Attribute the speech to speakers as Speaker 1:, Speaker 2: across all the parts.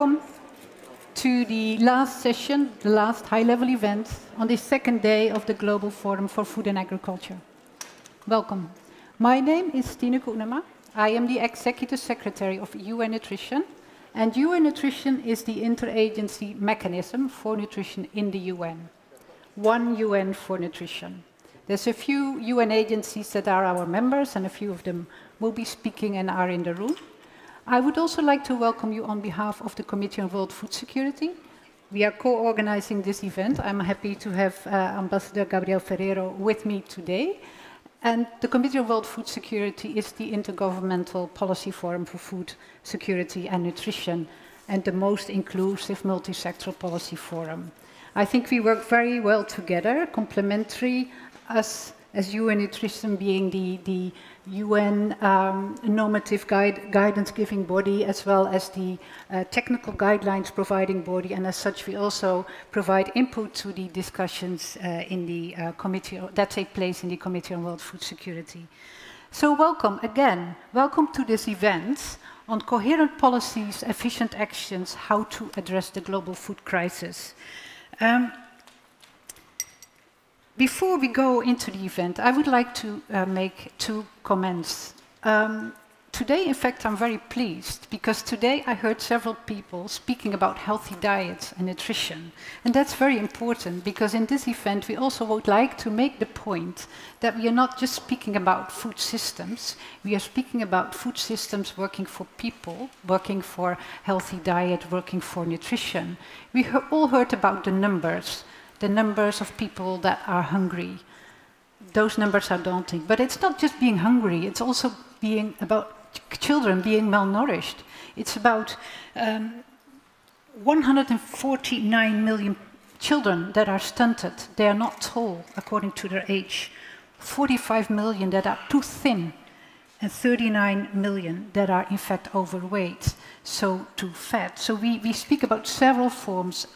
Speaker 1: Welcome to the last session, the last high-level event on the second day of the Global Forum for Food and Agriculture. Welcome. My name is Tineke Unema. I am the Executive Secretary of UN Nutrition, and UN Nutrition is the interagency mechanism for nutrition in the UN. One UN for nutrition. There's a few UN agencies that are our members, and a few of them will be speaking and are in the room. I would also like to welcome you on behalf of the Committee on World Food Security. We are co-organizing this event. I'm happy to have Ambassador Gabriel Ferreiro with me today. And the Committee on World Food Security is the intergovernmental policy forum for food security and nutrition, and the most inclusive multi-sectoral policy forum. I think we work very well together, complementary, us as UN Nutrition being the UN normative guidance-giving body, as well as the technical guidelines providing body, and as such we also provide input to the discussions in the committee that take place in the Committee on World Food Security. So welcome again, welcome to this event on coherent policies, efficient actions, how to address the global food crisis. Before we go into the event, I would like to make two comments. Today, in fact, I'm very pleased because today I heard several people speaking about healthy diets and nutrition. And that's very important because in this event we also would like to make the point that we are not just speaking about food systems, we are speaking about food systems working for people, working for healthy diet, working for nutrition. We all heard about the numbers of people that are hungry. Those numbers are daunting. But it's not just being hungry, it's also being about children being malnourished. It's about 149 million children that are stunted. They are not tall according to their age. 45 million that are too thin, and 39 million that are in fact overweight, so too fat. So we speak about several forms,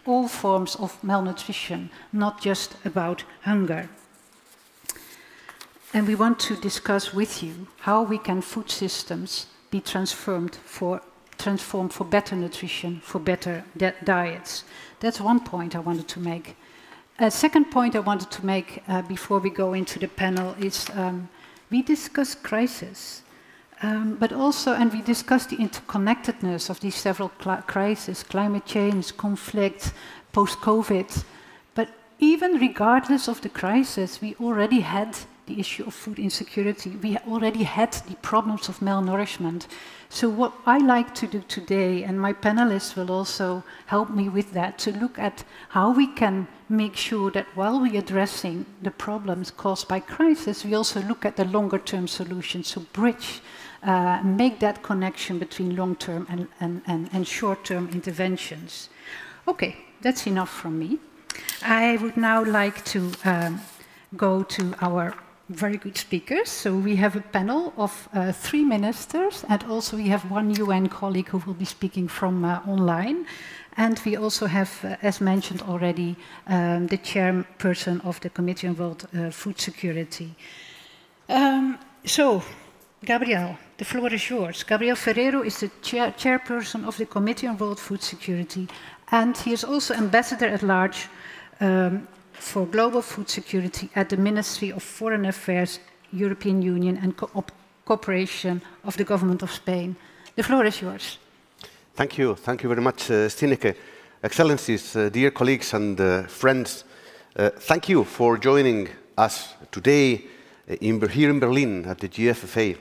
Speaker 1: all forms of malnutrition, not just about hunger. And we want to discuss with you how we can food systems be transformed for better nutrition, for better diets. That's one point I wanted to make. A second point I wanted to make before we go into the panel is we discuss crisis, but also, and we discuss the interconnectedness of these several crises, climate change, conflict, post-COVID. But even regardless of the crisis, we already had the issue of food insecurity. We already had the problems of malnourishment. So what I like to do today, and my panelists will also help me with that, to look at how we can make sure that while we're addressing the problems caused by crisis, we also look at the longer-term solutions, so bridge, make that connection between long-term and short-term interventions. Okay, that's enough from me. I would now like to go to our very good speakers. So we have a panel of 3 ministers, and also we have one UN colleague who will be speaking from online. And we also have, as mentioned already, the chairperson of the Committee on World Food Security. So, Gabriel, the floor is yours. Gabriel Ferreiro is the chairperson of the Committee on World Food Security, and he is also ambassador at large for global food security at the Ministry of Foreign Affairs, European Union and Cooperation of the Government of Spain. The floor is yours.
Speaker 2: Thank you very much, Tineke. Excellencies, dear colleagues and friends, thank you for joining us today here in Berlin at the GFFA.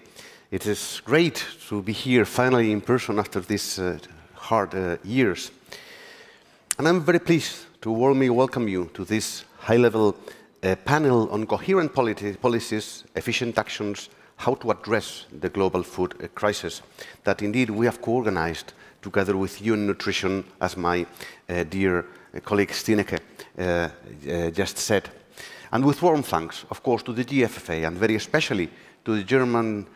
Speaker 2: It is great to be here finally in person after these hard years. And I'm very pleased to warmly welcome you to this high-level panel on coherent policies, efficient actions, how to address the global food crisis that indeed we have co-organized together with UN Nutrition, as my dear colleague Tineke just said. And with warm thanks, of course, to the GFFA and very especially to the German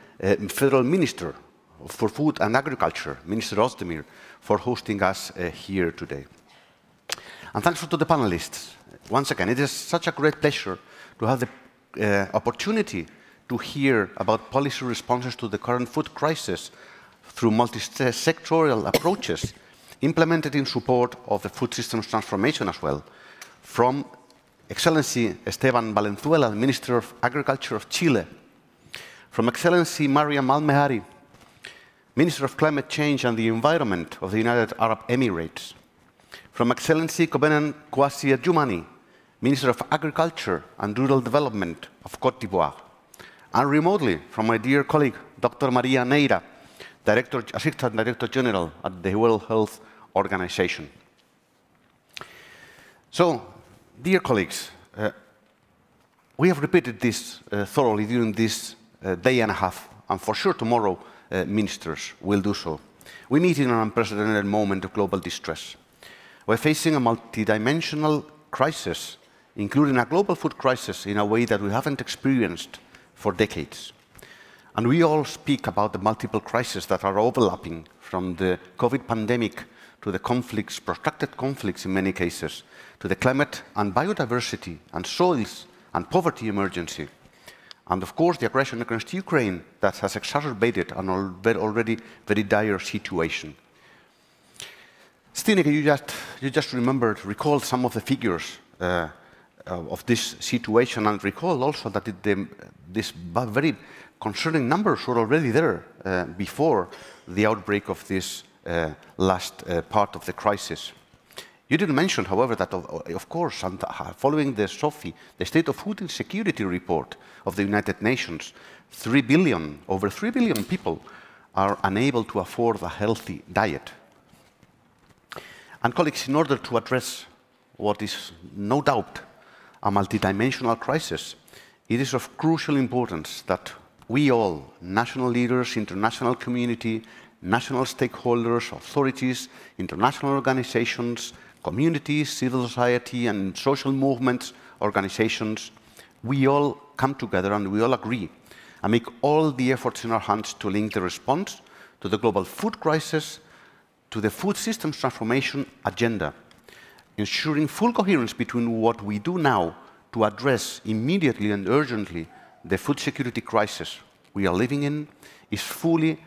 Speaker 2: Federal Minister for Food and Agriculture, Minister Özdemir, for hosting us here today. And thanks to the panelists. Once again, it is such a great pleasure to have the opportunity to hear about policy responses to the current food crisis through multi-sectorial approaches implemented in support of the food systems transformation as well, from Excellency Esteban Valenzuela, Minister of Agriculture of Chile, from Excellency Mariam Al-Mehari, Minister of Climate Change and the Environment of the United Arab Emirates, from Excellency Kobenan Kwasi Adjumani, Minister of Agriculture and Rural Development of Côte d'Ivoire, and remotely from my dear colleague, Dr. Maria Neira, Assistant Director General at the World Health Organization. So, dear colleagues, we have repeated this thoroughly during this day and a half, and for sure tomorrow ministers will do so. We meet in an unprecedented moment of global distress. We're facing a multidimensional crisis, including a global food crisis in a way that we haven't experienced for decades. And we all speak about the multiple crises that are overlapping, from the COVID pandemic to the conflicts, protracted conflicts in many cases, to the climate and biodiversity and soils and poverty emergency. And of course, the aggression against Ukraine that has exacerbated an already very dire situation. Stineke, you just recalled some of the figures of this situation, and recall also that this very concerning numbers were already there before the outbreak of this last part of the crisis. You didn't mention, however, that of course, and following the SOFI, the State of Food Insecurity report of the United Nations, over 3 billion people are unable to afford a healthy diet. And colleagues, in order to address what is no doubt a multidimensional crisis, it is of crucial importance that we all, national leaders, international community, national stakeholders, authorities, international organizations, communities, civil society, and social movements, organizations, we all come together and we all agree and make all the efforts in our hands to link the response to the global food crisis to the food systems transformation agenda, ensuring full coherence between what we do now to address immediately and urgently the food security crisis we are living in, is fully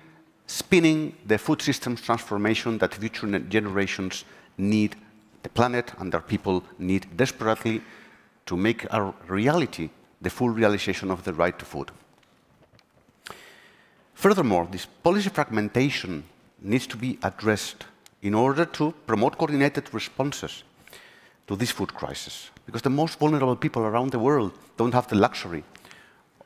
Speaker 2: spinning the food systems transformation that future generations need, the planet and our people need desperately to make a reality the full realization of the right to food. Furthermore, this policy fragmentation needs to be addressed in order to promote coordinated responses to this food crisis, because the most vulnerable people around the world don't have the luxury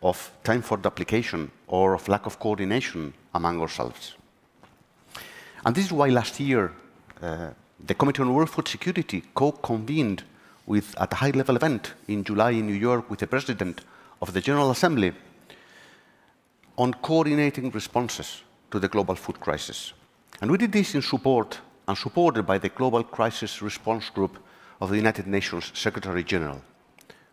Speaker 2: of time for duplication or of lack of coordination among ourselves. And this is why last year the Committee on World Food Security co-convened at a high-level event in July in New York with the President of the General Assembly on coordinating responses to the global food crisis. And we did this in support and supported by the Global Crisis Response Group of the United Nations Secretary General,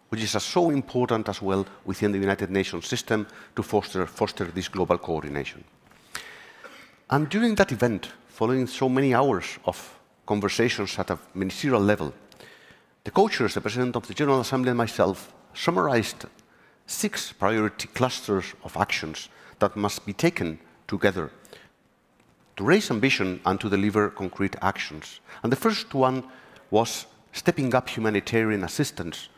Speaker 2: which is so important as well within the United Nations system to foster this global coordination. And during that event, following so many hours of conversations at a ministerial level, the co-chairs, the President of the General Assembly and myself, summarized 6 priority clusters of actions that must be taken together to raise ambition and to deliver concrete actions. And the first one was stepping up humanitarian assistance.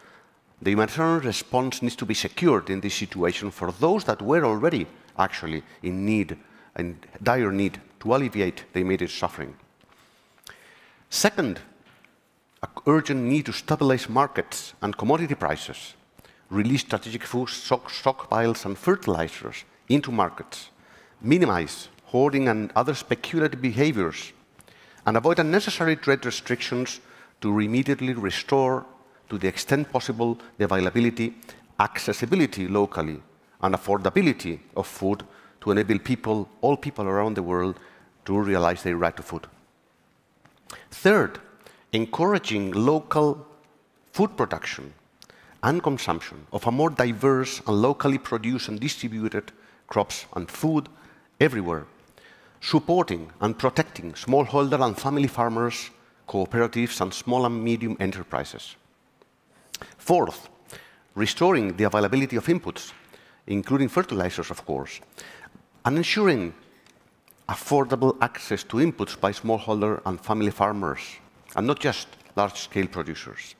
Speaker 2: The humanitarian response needs to be secured in this situation for those that were already actually in need, in dire need, to alleviate the immediate suffering. Second, an urgent need to stabilize markets and commodity prices, release strategic food stockpiles and fertilizers into markets, minimize hoarding and other speculative behaviors, and avoid unnecessary trade restrictions to immediately restore, to the extent possible, the availability, accessibility locally, and affordability of food to enable people, all people around the world, to realize their right to food. Third, encouraging local food production and consumption of a more diverse and locally produced and distributed crops and food everywhere, supporting and protecting smallholder and family farmers, cooperatives, and small and medium enterprises. Fourth, restoring the availability of inputs, including fertilizers, of course, and ensuring affordable access to inputs by smallholder and family farmers, and not just large-scale producers.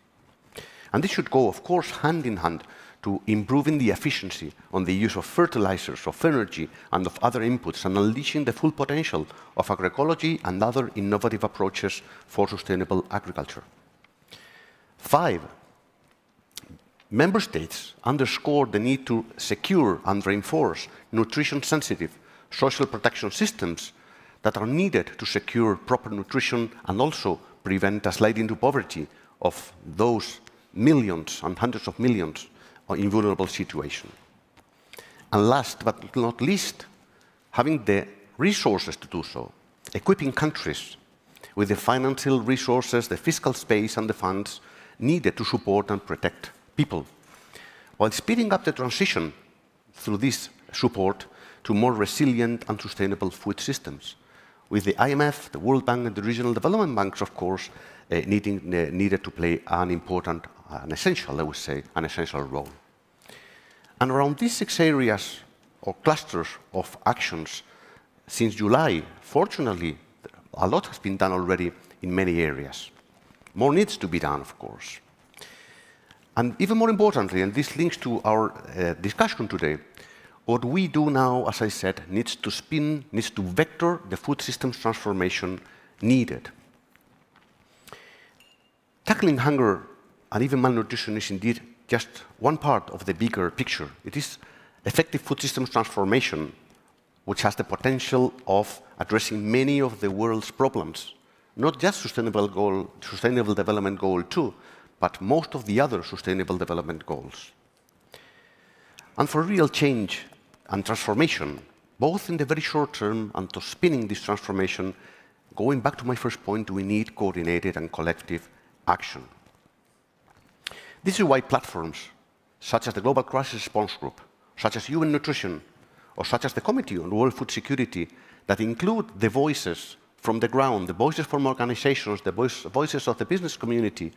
Speaker 2: And this should go, of course, hand in hand to improving the efficiency on the use of fertilizers, of energy, and of other inputs, and unleashing the full potential of agroecology and other innovative approaches for sustainable agriculture. 5, member states underscore the need to secure and reinforce nutrition-sensitive social protection systems that are needed to secure proper nutrition and also prevent a slide into poverty of those millions and hundreds of millions in vulnerable situations. And last but not least, having the resources to do so, equipping countries with the financial resources, the fiscal space, and the funds needed to support and protect people, while speeding up the transition through this support to more resilient and sustainable food systems, with the IMF, the World Bank, and the regional development banks, of course, needed to play an important, an essential, I would say, an essential role. And around these 6 areas or clusters of actions, since July, fortunately, a lot has been done already in many areas. More needs to be done, of course. And even more importantly, and this links to our discussion today, what we do now, as I said, needs to vector the food systems transformation needed. Tackling hunger and even malnutrition is indeed just one part of the bigger picture. It is effective food systems transformation, which has the potential of addressing many of the world's problems, not just Sustainable Development Goal 2, but most of the other Sustainable Development Goals. And for real change and transformation, both in the very short term and to spinning this transformation, going back to my first point, we need coordinated and collective action. This is why platforms, such as the Global Crisis Response Group, such as UN Nutrition, or such as the Committee on World Food Security, that include the voices from the ground, the voices from organizations, the voices of the business community,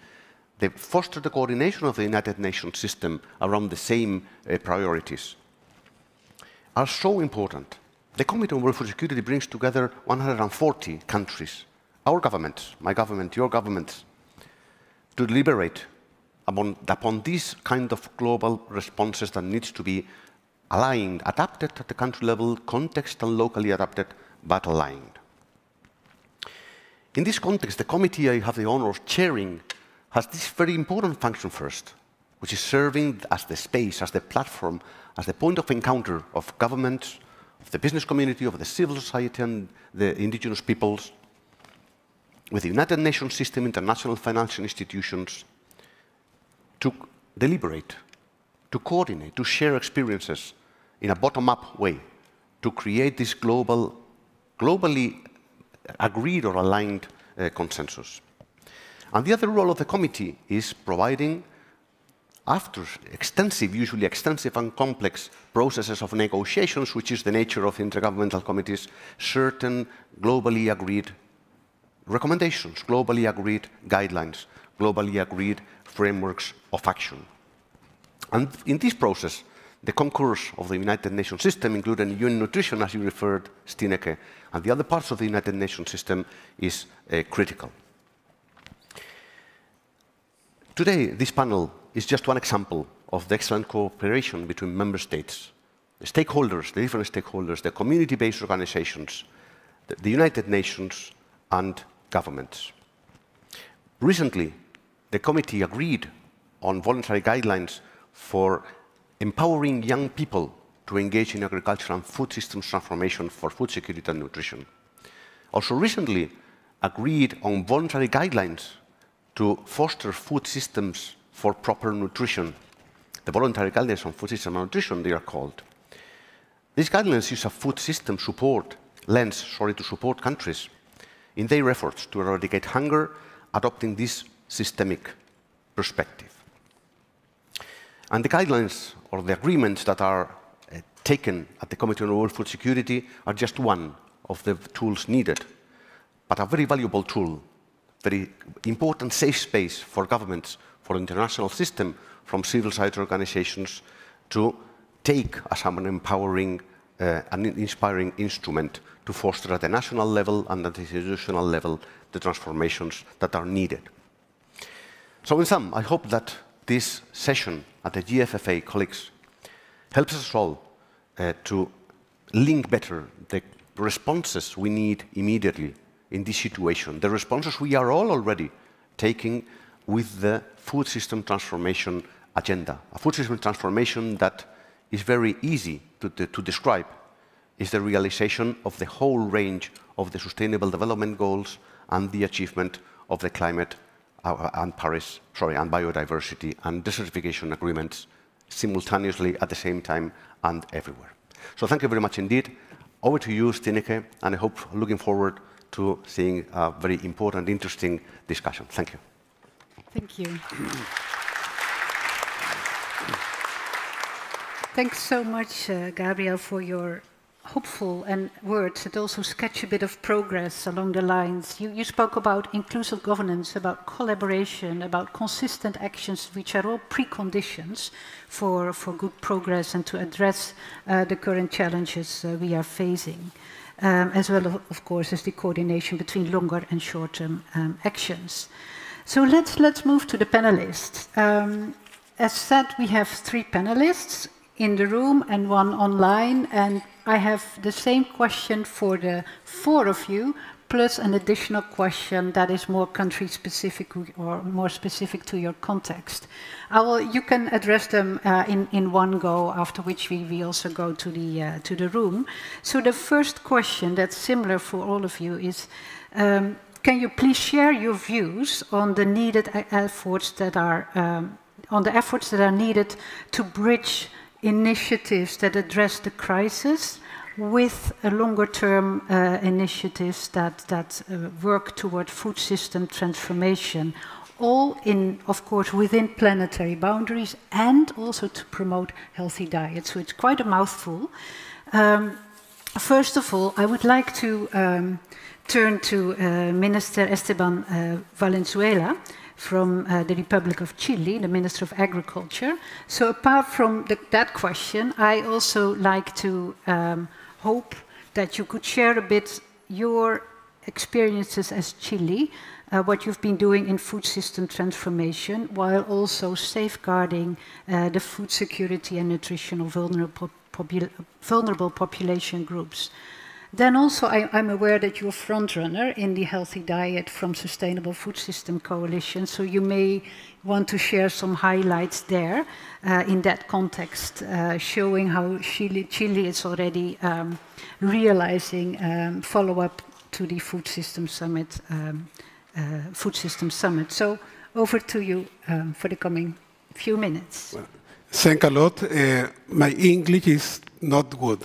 Speaker 2: they foster the coordination of the United Nations system around the same priorities, are so important. The Committee on World Food Security brings together 140 countries, our governments, my government, your governments, to deliberate upon these kind of global responses that needs to be aligned, adapted at the country level, context and locally adapted, but aligned. In this context, the committee I have the honor of chairing has this very important function first, which is serving as the space, as the platform, as the point of encounter of governments, of the business community, of the civil society and the indigenous peoples, with the United Nations system, international financial institutions, to deliberate, to coordinate, to share experiences in a bottom-up way, to create this globally agreed or aligned consensus. And the other role of the committee is providing, after usually extensive and complex processes of negotiations, which is the nature of intergovernmental committees, certain globally agreed recommendations, globally agreed guidelines, globally agreed frameworks of action. And in this process, the concourse of the United Nations system, including UN Nutrition, as you referred, Stineke, and the other parts of the United Nations system, is critical. Today, this panel is just one example of the excellent cooperation between member states, the stakeholders, the different stakeholders, the community-based organizations, the United Nations, and governments. Recently, the committee agreed on voluntary guidelines for empowering young people to engage in agriculture and food systems transformation for food security and nutrition. Also recently agreed on voluntary guidelines to foster food systems for proper nutrition. The voluntary guidelines on food system and nutrition, they are called. These guidelines use a food system lens to support countries in their efforts to eradicate hunger, adopting this systemic perspective. And the guidelines or the agreements that are taken at the Committee on World Food Security are just one of the tools needed, but a very valuable tool, very important safe space for governments, for the international system, from civil society organizations to take as an empowering and inspiring instrument to foster at the national level and at the institutional level the transformations that are needed. So in sum, I hope that this session at the GFFA, colleagues, helps us all to link better the responses we need immediately in this situation, the responses we are all already taking with the food system transformation agenda. A food system transformation that is very easy to describe is the realization of the whole range of the Sustainable Development Goals and the achievement of the climate and biodiversity and desertification agreements simultaneously at the same time and everywhere. So thank you very much indeed. Over to you, Stineke, and I hope looking forward to seeing a very important, interesting discussion. Thank you.
Speaker 1: Thank you. Thanks so much, Gabriel, for your hopeful words that also sketch a bit of progress along the lines. You spoke about inclusive governance, about collaboration, about consistent actions, which are all preconditions for good progress and to address the current challenges we are facing, as well, of course, as the coordination between longer and short-term actions. So let's move to the panelists. As said, we have 3 panelists in the room and 1 online, and I have the same question for the 4 of you, plus an additional question that is more country-specific or more specific to your context. You can address them in one go, after which we also go to the room. So the first question that's similar for all of you is, can you please share your views on the needed efforts that are needed to bridge initiatives that address the crisis with longer-term initiatives that work toward food system transformation, all of course, within planetary boundaries and also to promote healthy diets. So it's quite a mouthful. First of all, I would like to turn to Minister Esteban Valenzuela from the Republic of Chile, the Minister of Agriculture. So apart from that question, I also like to hope that you could share a bit your experiences as Chile, what you've been doing in food system transformation, while also safeguarding the food security and nutritional vulnerable population groups. Then also, I'm aware that you're a front-runner in the Healthy Diet from Sustainable Food System Coalition, so you may want to share some highlights there in that context, showing how Chile is already realizing follow-up to the Food System Summit. So over to you for the coming few minutes.
Speaker 3: Well, thanks a lot. My English is not good.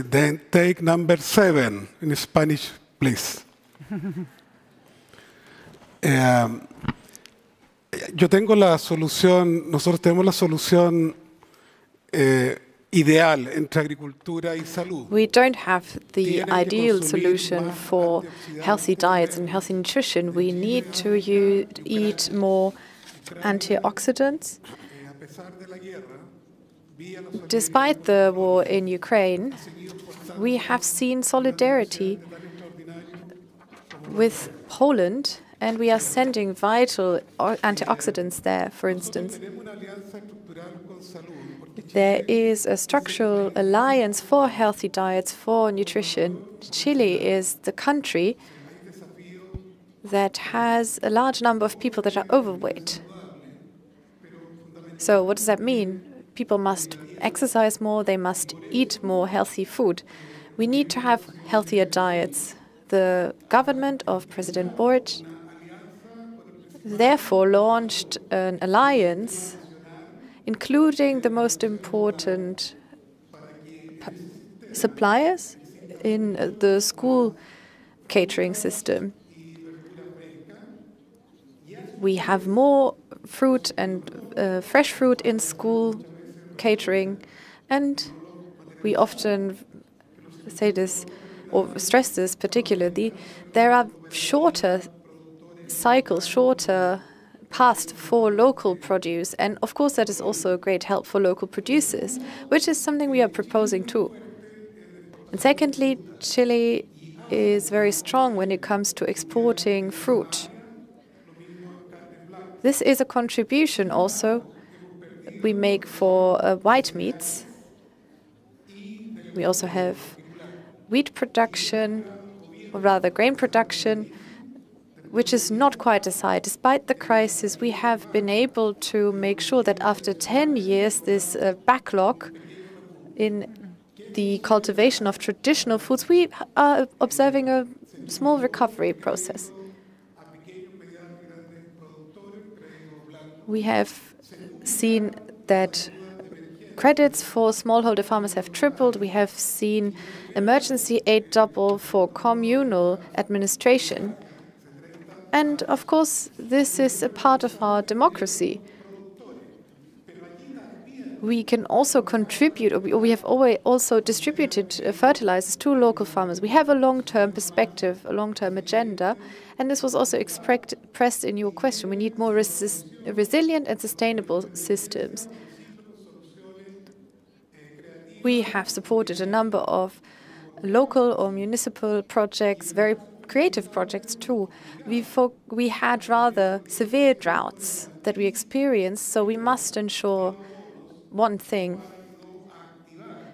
Speaker 3: Then take number 7 in Spanish, please. Yo tengo la solución, nosotros tenemos la solución ideal entre agricultura y salud.
Speaker 4: We don't have the ideal solution for healthy diets and healthy nutrition. We need to eat more antioxidants. Despite the war in Ukraine, we have seen solidarity with Poland, and we are sending vital antioxidants there, for instance. There is a structural alliance for healthy diets, for nutrition. Chile is the country that has a large number of people that are overweight. So what does that mean? People must exercise more, they must eat more healthy food. We need to have healthier diets. The government of President Boric therefore launched an alliance, including the most important suppliers in the school catering system. We have more fruit and fresh fruit in school catering, and we often say this or stress this particularly, there are shorter cycles, shorter paths for local produce, and of course that is also a great help for local producers, which is something we are proposing too. And secondly, Chile is very strong when it comes to exporting fruit. This is a contribution also we make for white meats. We also have wheat production, or rather grain production, which is not quite as high. Despite the crisis, we have been able to make sure that after 10 years, this backlog in the cultivation of traditional foods, we are observing a small recovery process. We have seen that credits for smallholder farmers have tripled. We have seen emergency aid double for communal administration. And of course, this is a part of our democracy. We can also contribute, or we have always also distributed fertilizers to local farmers. We have a long-term perspective, a long-term agenda, and this was also expressed in your question. We need more resilient and sustainable systems. We have supported a number of local or municipal projects, very creative projects too. We had rather severe droughts that we experienced, so we must ensure one thing.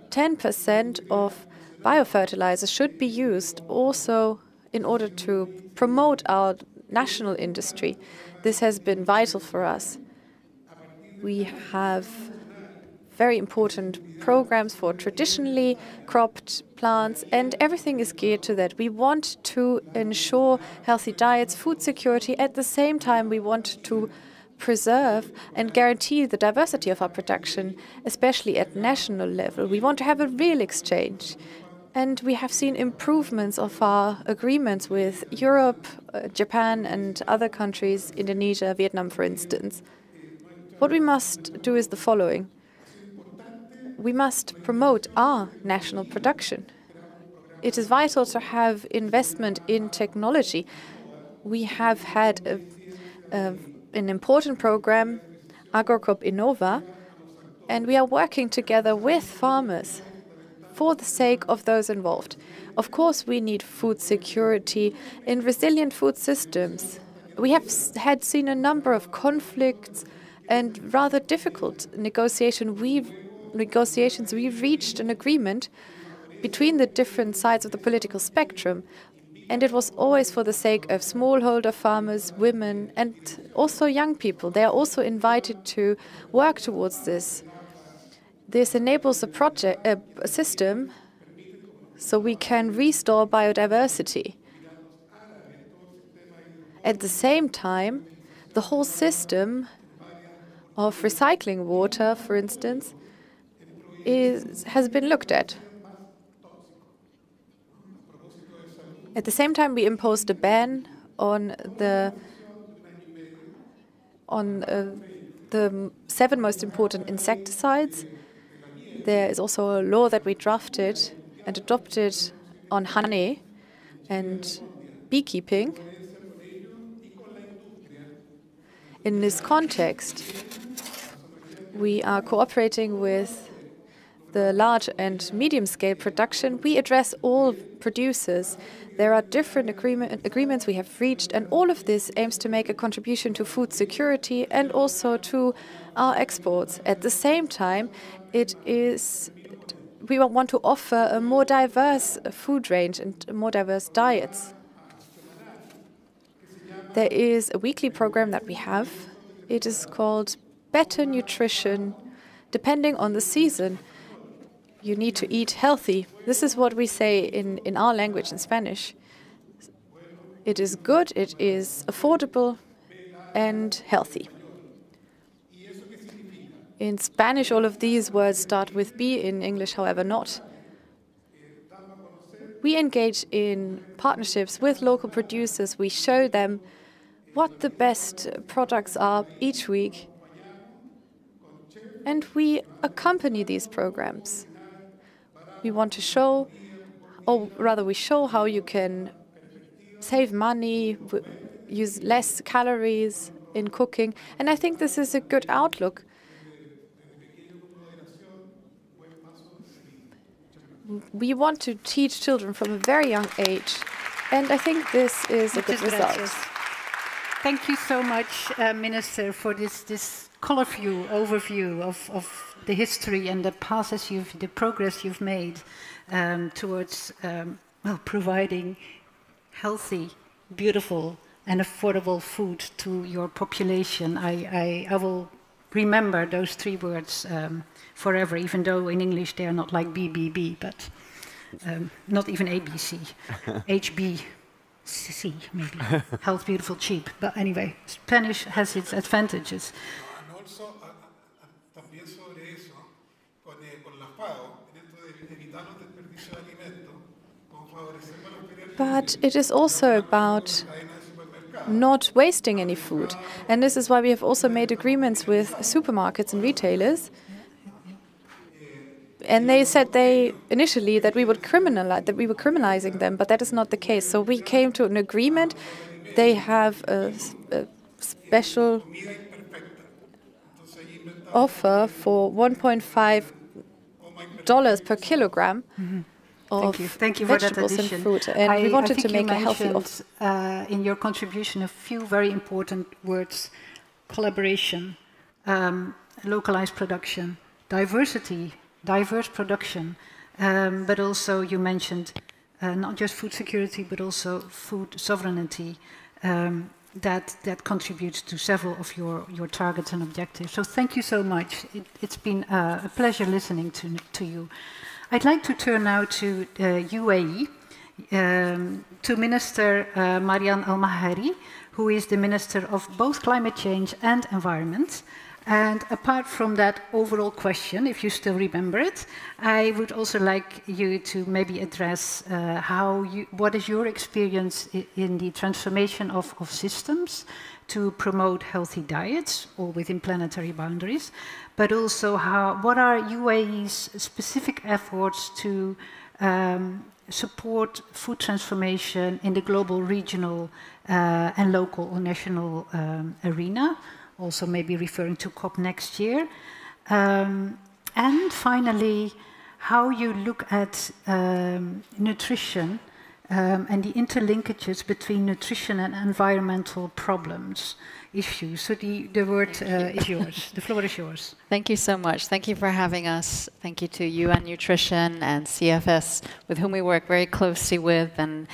Speaker 4: 10% of biofertilizers should be used also in order to promote our national industry. This has been vital for us. We have very important programs for traditionally cropped plants, and everything is geared to that. We want to ensure healthy diets, food security. At the same time, we want to preserve and guarantee the diversity of our production, especially at national level. We want to have a real exchange. And we have seen improvements of our agreements with Europe, Japan, and other countries, Indonesia, Vietnam, for instance. What we must do is the following. We must promote our national production. It is vital to have investment in technology. We have had an important program, AgroCrop Innova, and we are working together with farmers for the sake of those involved. Of course, we need food security in resilient food systems. We have seen a number of conflicts and rather difficult negotiations. We've reached an agreement between the different sides of the political spectrum. And it was always for the sake of smallholder farmers, women, and also young people. They are also invited to work towards this. This enables a system so we can restore biodiversity. At the same time, the whole system of recycling water, for instance, has been looked at. At the same time, we imposed a ban on the 7 most important insecticides. There is also a law that we drafted and adopted on honey and beekeeping. In this context, we are cooperating with the large and medium-scale production. We address all producers. There are different agreements we have reached, and all of this aims to make a contribution to food security and also to our exports. At the same time, we want to offer a more diverse food range and more diverse diets. There is a weekly program that we have. It is called Better Nutrition, depending on the season. You need to eat healthy. This is what we say in our language, in Spanish. It is good, it is affordable, and healthy. In Spanish, all of these words start with B, in English, however, not. We engage in partnerships with local producers. We show them what the best products are each week, and we accompany these programs. We want to show, or rather we show how you can save money, use less calories in cooking, and I think this is a good outlook. we want to teach children from a very young age. And I think this is a good result.
Speaker 1: Thank you so much, Minister, for this colorful overview of the history and the the progress you've made towards providing healthy, beautiful, and affordable food to your population. I will remember those 3 words forever, even though in English they are not like BBB, but not even ABC, HBC maybe, health, beautiful, cheap. But anyway, Spanish has its advantages.
Speaker 3: And also, también sobre eso, con la FAO, en esto de evitar los desperdicios de alimentos, como favorecemos los periódicos.
Speaker 4: But it is also about not wasting any food. And this is why we have also made agreements with supermarkets and retailers. And they said initially that we were criminalizing them, but that is not the case. So we came to an agreement. They have a special offer for $1.5 per kilogram. Of
Speaker 1: Thank you for that
Speaker 4: vegetables
Speaker 1: addition.
Speaker 4: and fruit, and we wanted to make a healthy
Speaker 1: in your contribution a few very important words: collaboration, localized production, diversity, diverse production, but also you mentioned not just food security, but also food sovereignty. That contributes to several of your targets and objectives. So thank you so much. It's been a pleasure listening to you. I'd like to turn now to UAE, to Minister Marian Al-Mahari, who is the Minister of both Climate Change and Environment. And apart from that overall question, if you still remember it, I would also like you to maybe address what is your experience in the transformation of systems to promote healthy diets, all within planetary boundaries, but also what are UAE's specific efforts to support food transformation in the global, regional, and local or national arena, also maybe referring to COP next year. And finally, how you look at nutrition and the interlinkages between nutrition and environmental problems, issues. So the word is yours. The floor is yours.
Speaker 5: Thank you so much. Thank you for having us. Thank you to UN Nutrition and CFS, with whom we work very closely with. And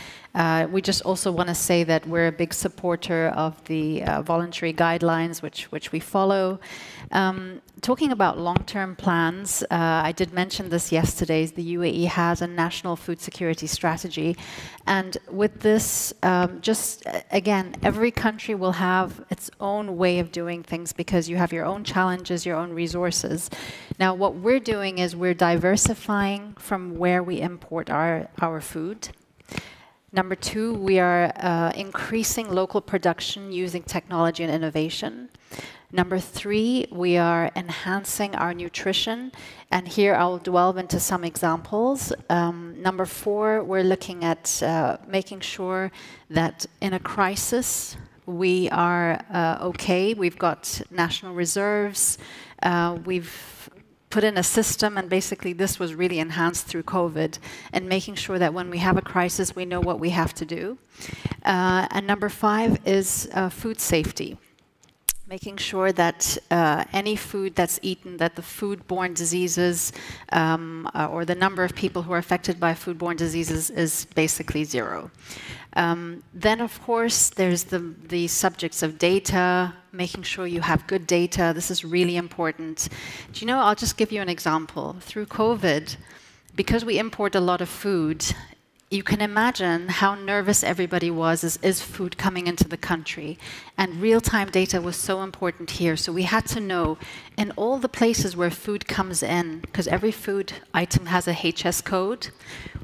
Speaker 5: we just also want to say that we're a big supporter of the voluntary guidelines, which we follow. Talking about long-term plans, I did mention this yesterday. The UAE has a national food security strategy. And with this, just again, every country will have its own way of doing things because you have your own challenges, your own resources. Now, what we're doing is we're diversifying from where we import our food. Number 2, we are increasing local production using technology and innovation. Number 3, we are enhancing our nutrition, and here I'll delve into some examples. Number 4, we're looking at making sure that in a crisis we are okay. We've got national reserves. We've put in a system, and basically this was really enhanced through COVID, and making sure that when we have a crisis, we know what we have to do. And number 5 is food safety. Making sure that any food that's eaten, that the foodborne diseases or the number of people who are affected by foodborne diseases is basically 0. Then, of course, there's the subjects of data, making sure you have good data. This is really important. Do you know, I'll just give you an example. Through COVID, because we import a lot of food, you can imagine how nervous everybody was. Is food coming into the country? And real-time data was so important here. So we had to know in all the places where food comes in, because every food item has a HS code,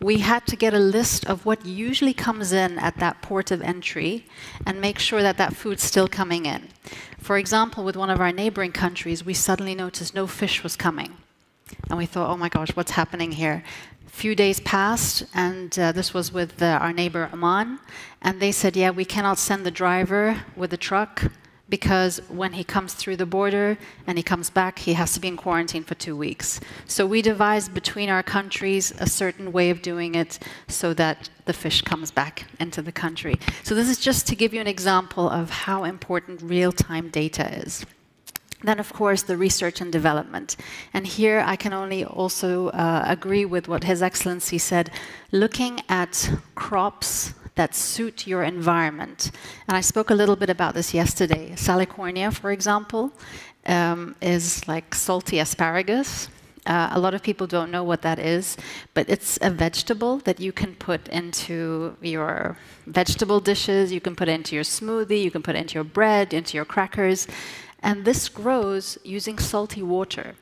Speaker 5: we had to get a list of what usually comes in at that port of entry and make sure that that food's still coming in. For example, with one of our neighboring countries, we suddenly noticed no fish was coming. And we thought, oh my gosh, what's happening here? Few days passed, and this was with our neighbor Oman, and they said, yeah, we cannot send the driver with the truck because when he comes through the border and he comes back, he has to be in quarantine for 2 weeks. So we devised between our countries a certain way of doing it so that the fish comes back into the country. So this is just to give you an example of how important real-time data is. Then, of course, the research and development. And here I can only also agree with what His Excellency said, looking at crops that suit your environment. And I spoke a little bit about this yesterday. Salicornia, for example, is like salty asparagus. A lot of people don't know what that is, but it's a vegetable that you can put into your vegetable dishes, you can put it into your smoothie, you can put it into your bread, into your crackers. And this grows using salty water.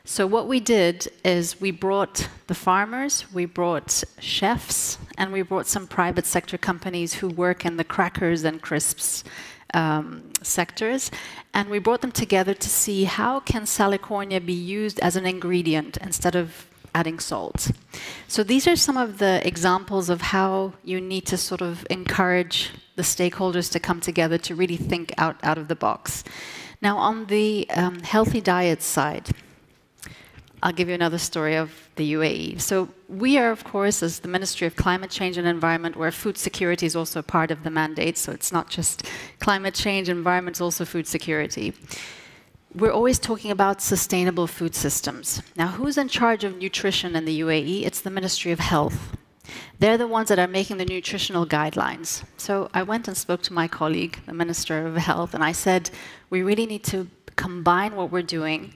Speaker 5: So what we did is we brought the farmers, we brought chefs, and we brought some private sector companies who work in the crackers and crisps sectors, and we brought them together to see how can Salicornia be used as an ingredient instead of adding salt. So these are some of the examples of how you need to sort of encourage the stakeholders to come together to really think out of the box. Now, on the healthy diet side, I'll give you another story of the UAE. So we are, of course, as the Ministry of Climate Change and Environment, where food security is also part of the mandate, so it's not just climate change, environment, it's also food security. We're always talking about sustainable food systems. Now, who's in charge of nutrition in the UAE? It's the Ministry of Health. They're the ones that are making the nutritional guidelines. So I went and spoke to my colleague, the Minister of Health, and I said, we really need to combine what we're doing.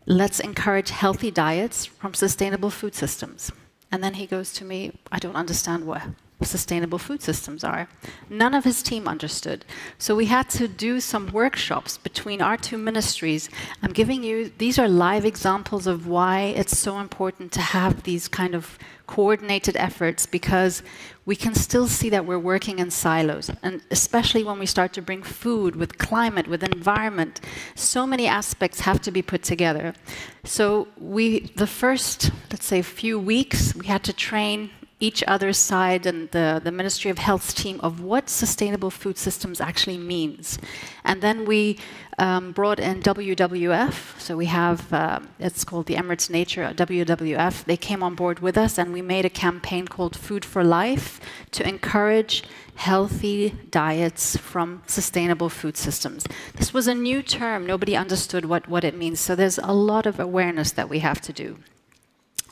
Speaker 5: Let's encourage healthy diets from sustainable food systems. And then he goes to me, I don't understand what sustainable food systems are. None of his team understood. So we had to do some workshops between our two ministries. I'm giving you, these are live examples of why it's so important to have these kind of coordinated efforts, because we can still see that we're working in silos, and especially when we start to bring food with climate, with environment, so many aspects have to be put together. So the first, let's say, few weeks, we had to train each other's side and the Ministry of Health's team of what sustainable food systems actually means. And then we brought in WWF, so we have, it's called the Emirates Nature, WWF. They came on board with us, and we made a campaign called Food for Life to encourage healthy diets from sustainable food systems. This was a new term. Nobody understood what it means, so there's a lot of awareness that we have to do.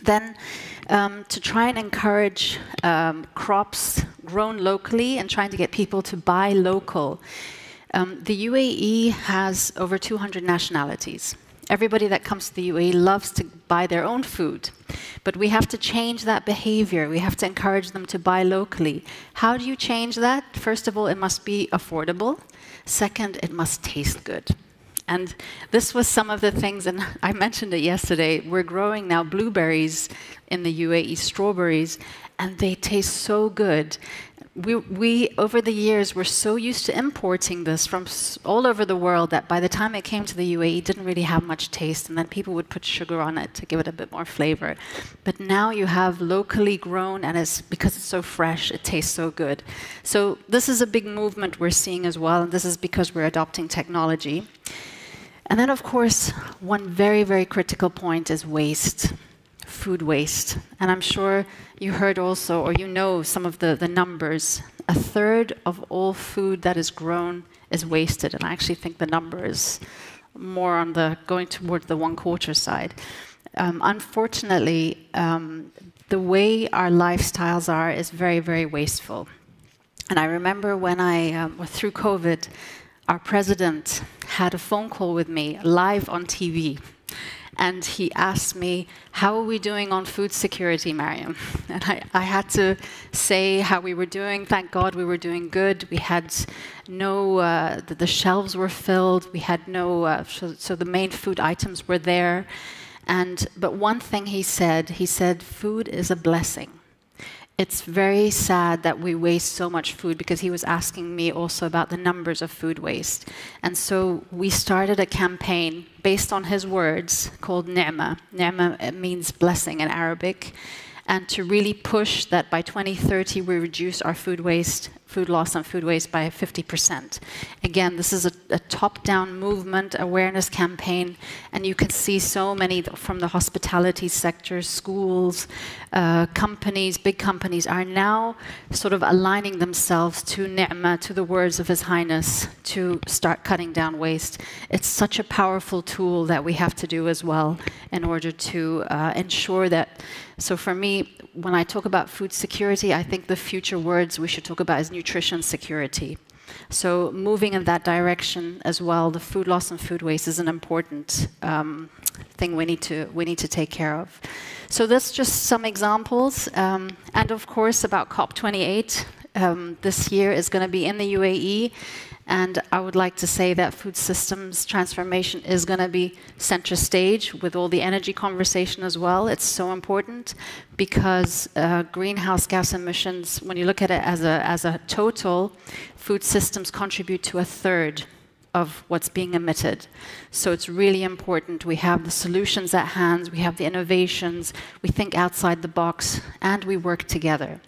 Speaker 5: Then, to try and encourage crops grown locally and trying to get people to buy local. The UAE has over 200 nationalities. Everybody that comes to the UAE loves to buy their own food. But we have to change that behavior. We have to encourage them to buy locally. How do you change that? First of all, it must be affordable. Second, it must taste good. And this was some of the things, and I mentioned it yesterday, we're growing now blueberries in the UAE, strawberries, and they taste so good. We over the years, were so used to importing this from all over the world that by the time it came to the UAE, it didn't really have much taste, and then people would put sugar on it to give it a bit more flavor. But now you have locally grown, and because it's so fresh, it tastes so good. So this is a big movement we're seeing as well, and this is because we're adopting technology. And then, of course, one very, very critical point is waste, food waste. And I'm sure you heard also, or you know some of the numbers. 1/3 of all food that is grown is wasted. And I actually think the number is more on going towards the 1/4 side. Unfortunately, the way our lifestyles are is very, very wasteful. And I remember when through COVID, our president had a phone call with me live on TV. And he asked me, how are we doing on food security, Mariam? And I had to say how we were doing. Thank God we were doing good. We had no, the shelves were filled. We had no, so the main food items were there. But one thing he said, food is a blessing. It's very sad that we waste so much food, because he was asking me also about the numbers of food waste. And so we started a campaign based on his words called Ni'ma. Ni'ma means blessing in Arabic. And to really push that by 2030 we reduce our food waste food loss and food waste by 50%. Again, this is a top-down movement, awareness campaign, and you can see so many from the hospitality sector, schools, companies, big companies are now sort of aligning themselves to ni'mah, to the words of His Highness, to start cutting down waste. It's such a powerful tool that we have to do as well in order to ensure that. So for me, when I talk about food security, I think the future words we should talk about is nutrition security. So moving in that direction as well, the food loss and food waste is an important thing we need to take care of. So that's just some examples. And of course, about COP28 this year is going to be in the UAE. And I would like to say that food systems transformation is going to be center stage with all the energy conversation as well. It's so important because greenhouse gas emissions, when you look at it as a total, food systems contribute to 1/3 of what's being emitted. So it's really important we have the solutions at hand, we have the innovations, we think outside the box, and we work together.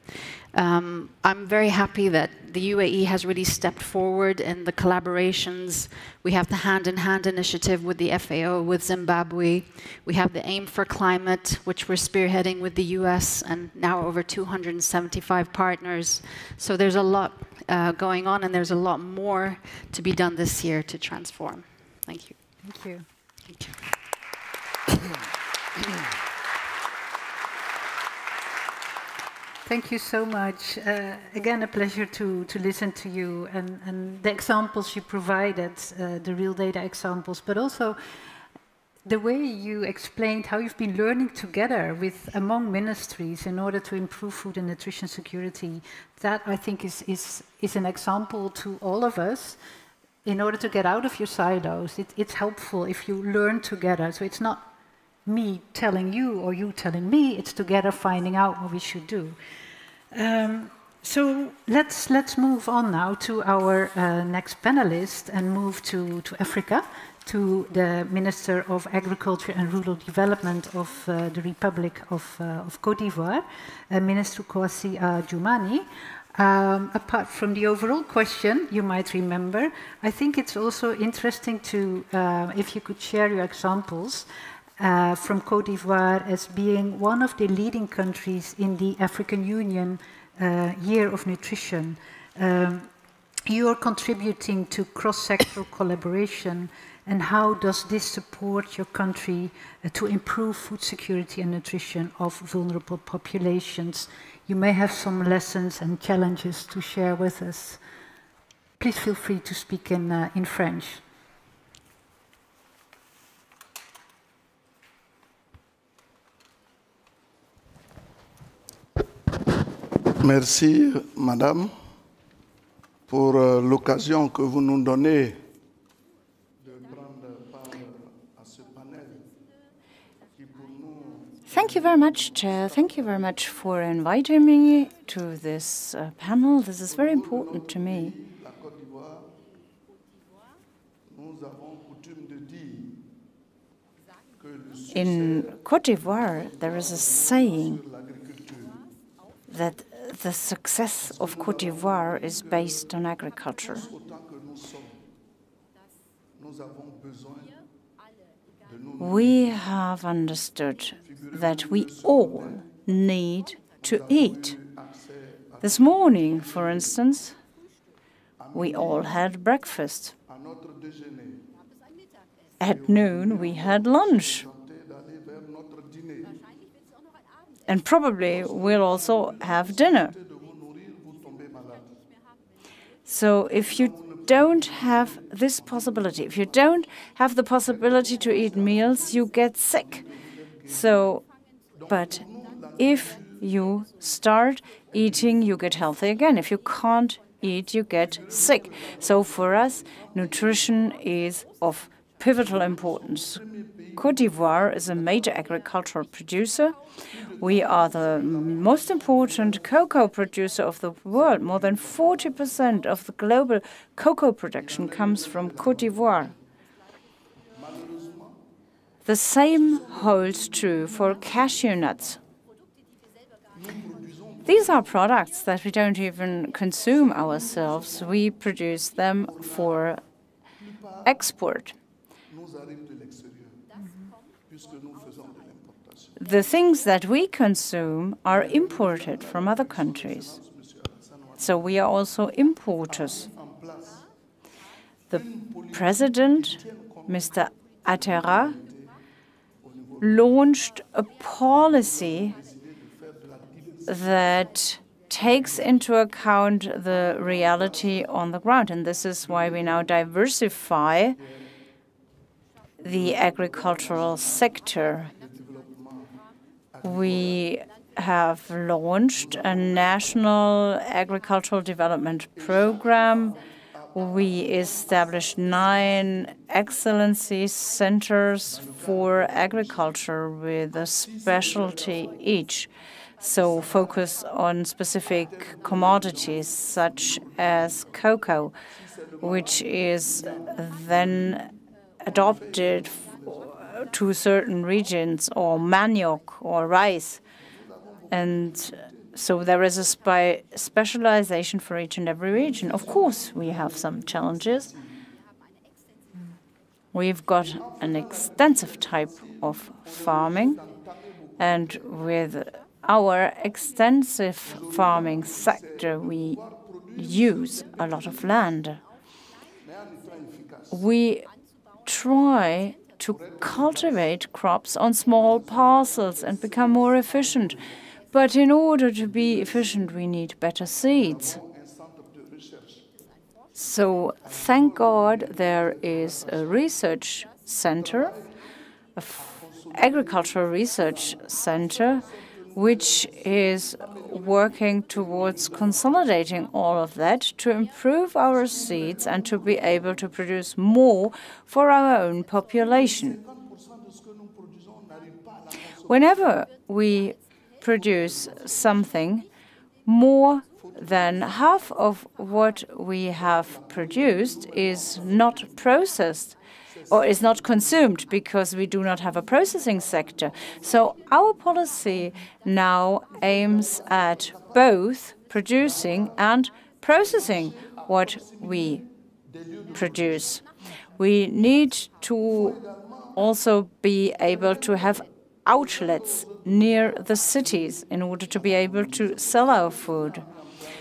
Speaker 5: I'm very happy that the UAE has really stepped forward in the collaborations. We have the hand-in-hand initiative with the FAO, with Zimbabwe. We have the Aim for Climate, which we're spearheading with the US, and now over 275 partners. So there's a lot going on, and there's a lot more to be done this year to transform. Thank you.
Speaker 1: Thank you.
Speaker 5: Thank you.
Speaker 1: Thank you so much. Again, a pleasure to listen to you and the examples you provided, the real data examples, but also the way you explained how you've been learning together among ministries in order to improve food and nutrition security. That, I think, is an example to all of us. In order to get out of your silos, it's helpful if you learn together. So it's not me telling you or you telling me, it's together finding out what we should do. So let's move on now to our next panelist and move to Africa, to the Minister of Agriculture and Rural Development of the Republic of Côte d'Ivoire, Minister Kwasi Djoumani. Apart from the overall question, you might remember, I think it's also interesting to, if you could share your examples from Côte d'Ivoire as being one of the leading countries in the African Union Year of Nutrition. You are contributing to cross-sectoral collaboration, and how does this support your country to improve food security and nutrition of vulnerable populations? You may have some lessons and challenges to share with us. Please feel free to speak in French.
Speaker 6: Merci, Madame, pour l'occasion que vous nous donnez de prendre part à ce panel.
Speaker 7: Thank you very much, Chair. Thank you very much for inviting me to this panel. This is very important to me. In Côte d'Ivoire, there is a saying that the success of Côte d'Ivoire is based on agriculture. We have understood that we all need to eat. This morning, for instance, we all had breakfast. At noon, we had lunch. And probably we'll also have dinner. So if you don't have this possibility, if you don't have the possibility to eat meals, you get sick. So, but if you start eating, you get healthy again. If you can't eat, you get sick. So for us, nutrition is of pivotal importance. Côte d'Ivoire is a major agricultural producer. We are the most important cocoa producer of the world. More than 40% of the global cocoa production comes from Côte d'Ivoire. The same holds true for cashew nuts. These are products that we don't even consume ourselves. We produce them for export. The things that we consume are imported from other countries. So we are also importers. The president, Mr. Attera, launched a policy that takes into account the reality on the ground. And this is why we now diversify the agricultural sector. We have launched a national agricultural development program. We established 9 excellency centers for agriculture with a specialty each. So focus on specific commodities such as cocoa, which is then adopted to certain regions, or manioc or rice. And so there is a specialization for each and every region. Of course, we have some challenges. We've got an extensive type of farming, and with our extensive farming sector, we use a lot of land. We try to cultivate crops on small parcels and become more efficient. But in order to be efficient, we need better seeds. So thank God there is a research center, an agricultural research center, which is working towards consolidating all of that to improve our seeds and to be able to produce more for our own population. Whenever we produce something, more than half of what we have produced is not processed or is not consumed because we do not have a processing sector. So our policy now aims at both producing and processing what we produce. We need to also be able to have outlets near the cities in order to be able to sell our food.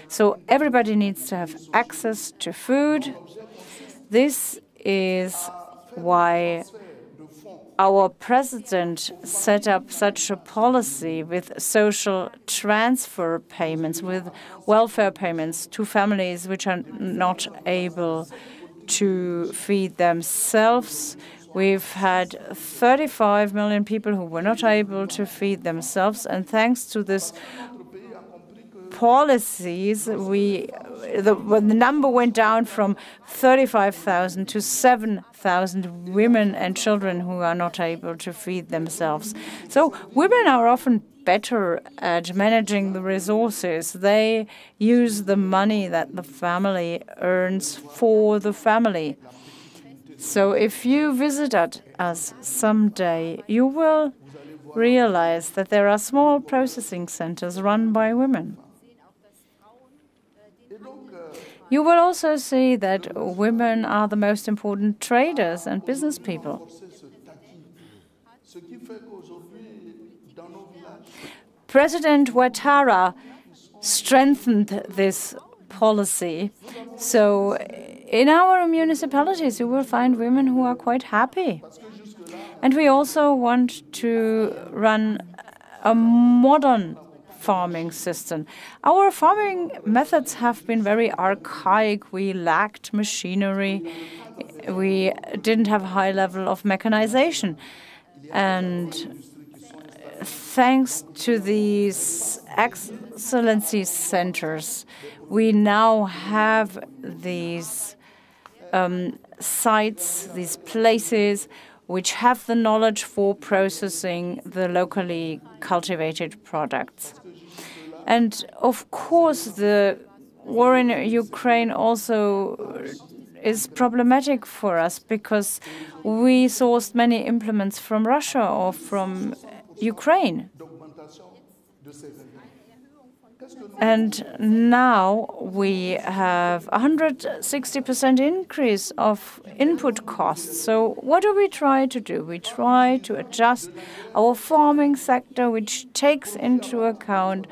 Speaker 7: So everybody needs to have access to food. This is why our president set up such a policy with social transfer payments, with welfare payments to families which are not able to feed themselves. We've had 35 million people who were not able to feed themselves, and thanks to this policies, the number went down from 35,000 to 7,000 women and children who are not able to feed themselves. So women are often better at managing the resources. They use the money that the family earns for the family. So if you visit us someday, you will realize that there are small processing centers run by women. You will also see that women are the most important traders and business people. President Ouattara strengthened this policy. So in our municipalities, you will find women who are quite happy. And we also want to run a modern farming system. Our farming methods have been very archaic. We lacked machinery. We didn't have a high level of mechanization. And thanks to these excellency centers, we now have these sites, these places, which have the knowledge for processing the locally cultivated products. And of course, the war in Ukraine also is problematic for us because we sourced many implements from Russia or from Ukraine. And now we have 160% increase of input costs. So what do we try to do? We try to adjust our farming sector, which takes into account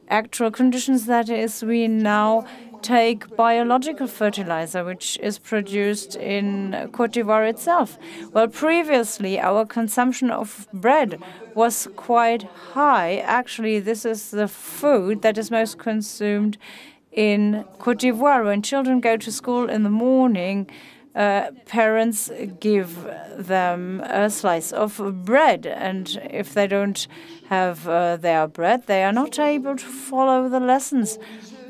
Speaker 7: actual conditions. That is, we now take biological fertilizer, which is produced in Côte d'Ivoire itself. Well, previously, our consumption of bread was quite high. Actually, this is the food that is most consumed in Côte d'Ivoire. When children go to school in the morning, parents give them a slice of bread, and if they don't have their bread, they are not able to follow the lessons.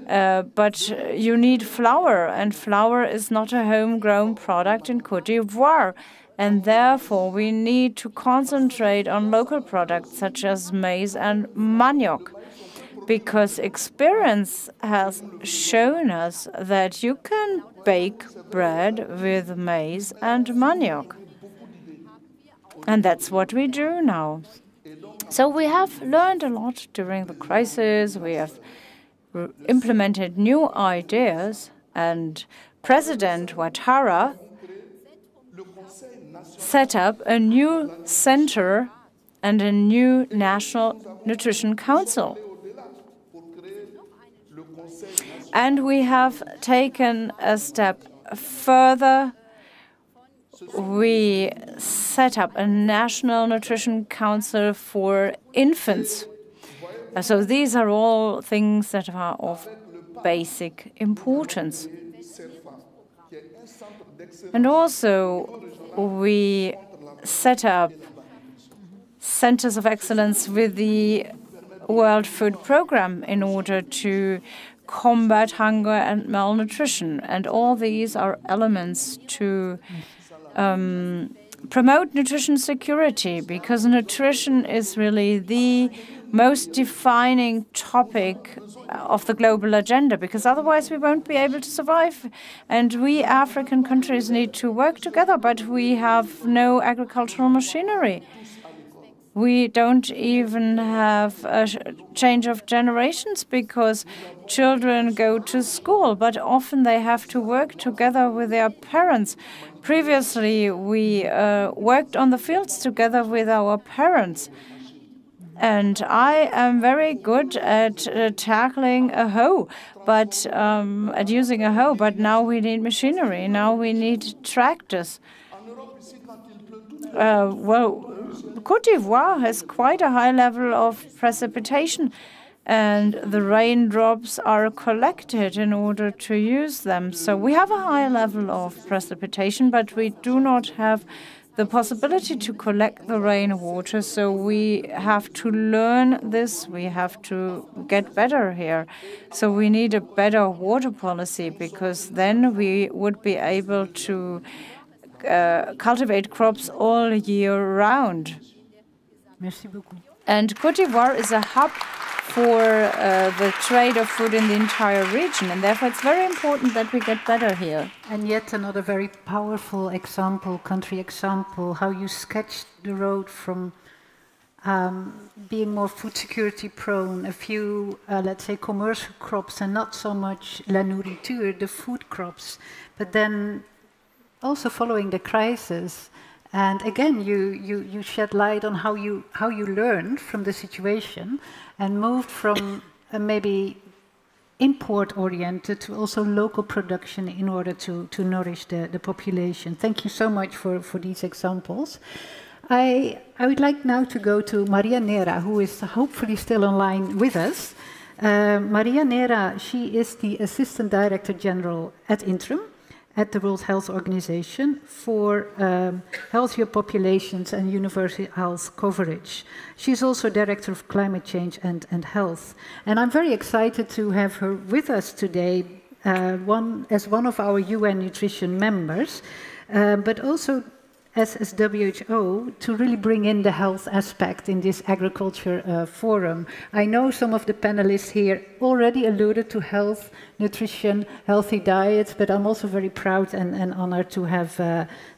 Speaker 7: But you need flour, and flour is not a homegrown product in Côte d'Ivoire. And therefore, we need to concentrate on local products such as maize and manioc, because experience has shown us that you can bake bread with maize and manioc. And that's what we do now. So we have learned a lot during the crisis. We have implemented new ideas, and President Ouattara set up a new center and a new National Nutrition Council. And we have taken a step further. We set up a National Nutrition Council for infants. So these are all things that are of basic importance. And also, we set up centers of excellence with the World Food Programme in order to combat hunger and malnutrition. And all these are elements to promote nutrition security, because nutrition is really the most defining topic of the global agenda, because otherwise we won't be able to survive. And we African countries need to work together, but we have no agricultural machinery. We don't even have a change of generations, because children go to school, but often they have to work together with their parents. Previously, we worked on the fields together with our parents. And I am very good at tackling a hoe, but at using a hoe. But now we need machinery. Now we need tractors. Well, Côte d'Ivoire has quite a high level of precipitation, and the raindrops are collected in order to use them. So we have a high level of precipitation, but we do not have the possibility to collect the rainwater. So we have to learn this. We have to get better here. So we need a better water policy, because then we would be able to cultivate crops all year round.
Speaker 1: Merci beaucoup.
Speaker 7: And Côte d'Ivoire is a hub for the trade of food in the entire region, and therefore it's very important that we get better here.
Speaker 1: And yet another very powerful example, country example, how you sketched the road from being more food security prone, a few, let's say, commercial crops, and not so much la nourriture, the food crops, but then also following the crisis. And again, you shed light on how you learned from the situation and moved from maybe import-oriented to also local production in order to nourish the population. Thank you so much for these examples. I would like now to go to Maria Nera, who is hopefully still online with us. Maria Nera, she is the Assistant Director General at Interim at the World Health Organization for healthier populations and universal health coverage. She's also Director of Climate Change and Health. And I'm very excited to have her with us today, as one of our UN Nutrition members, but also as WHO to really bring in the health aspect in this agriculture forum. I know some of the panelists here already alluded to health, nutrition, healthy diets, but I'm also very proud and honored to have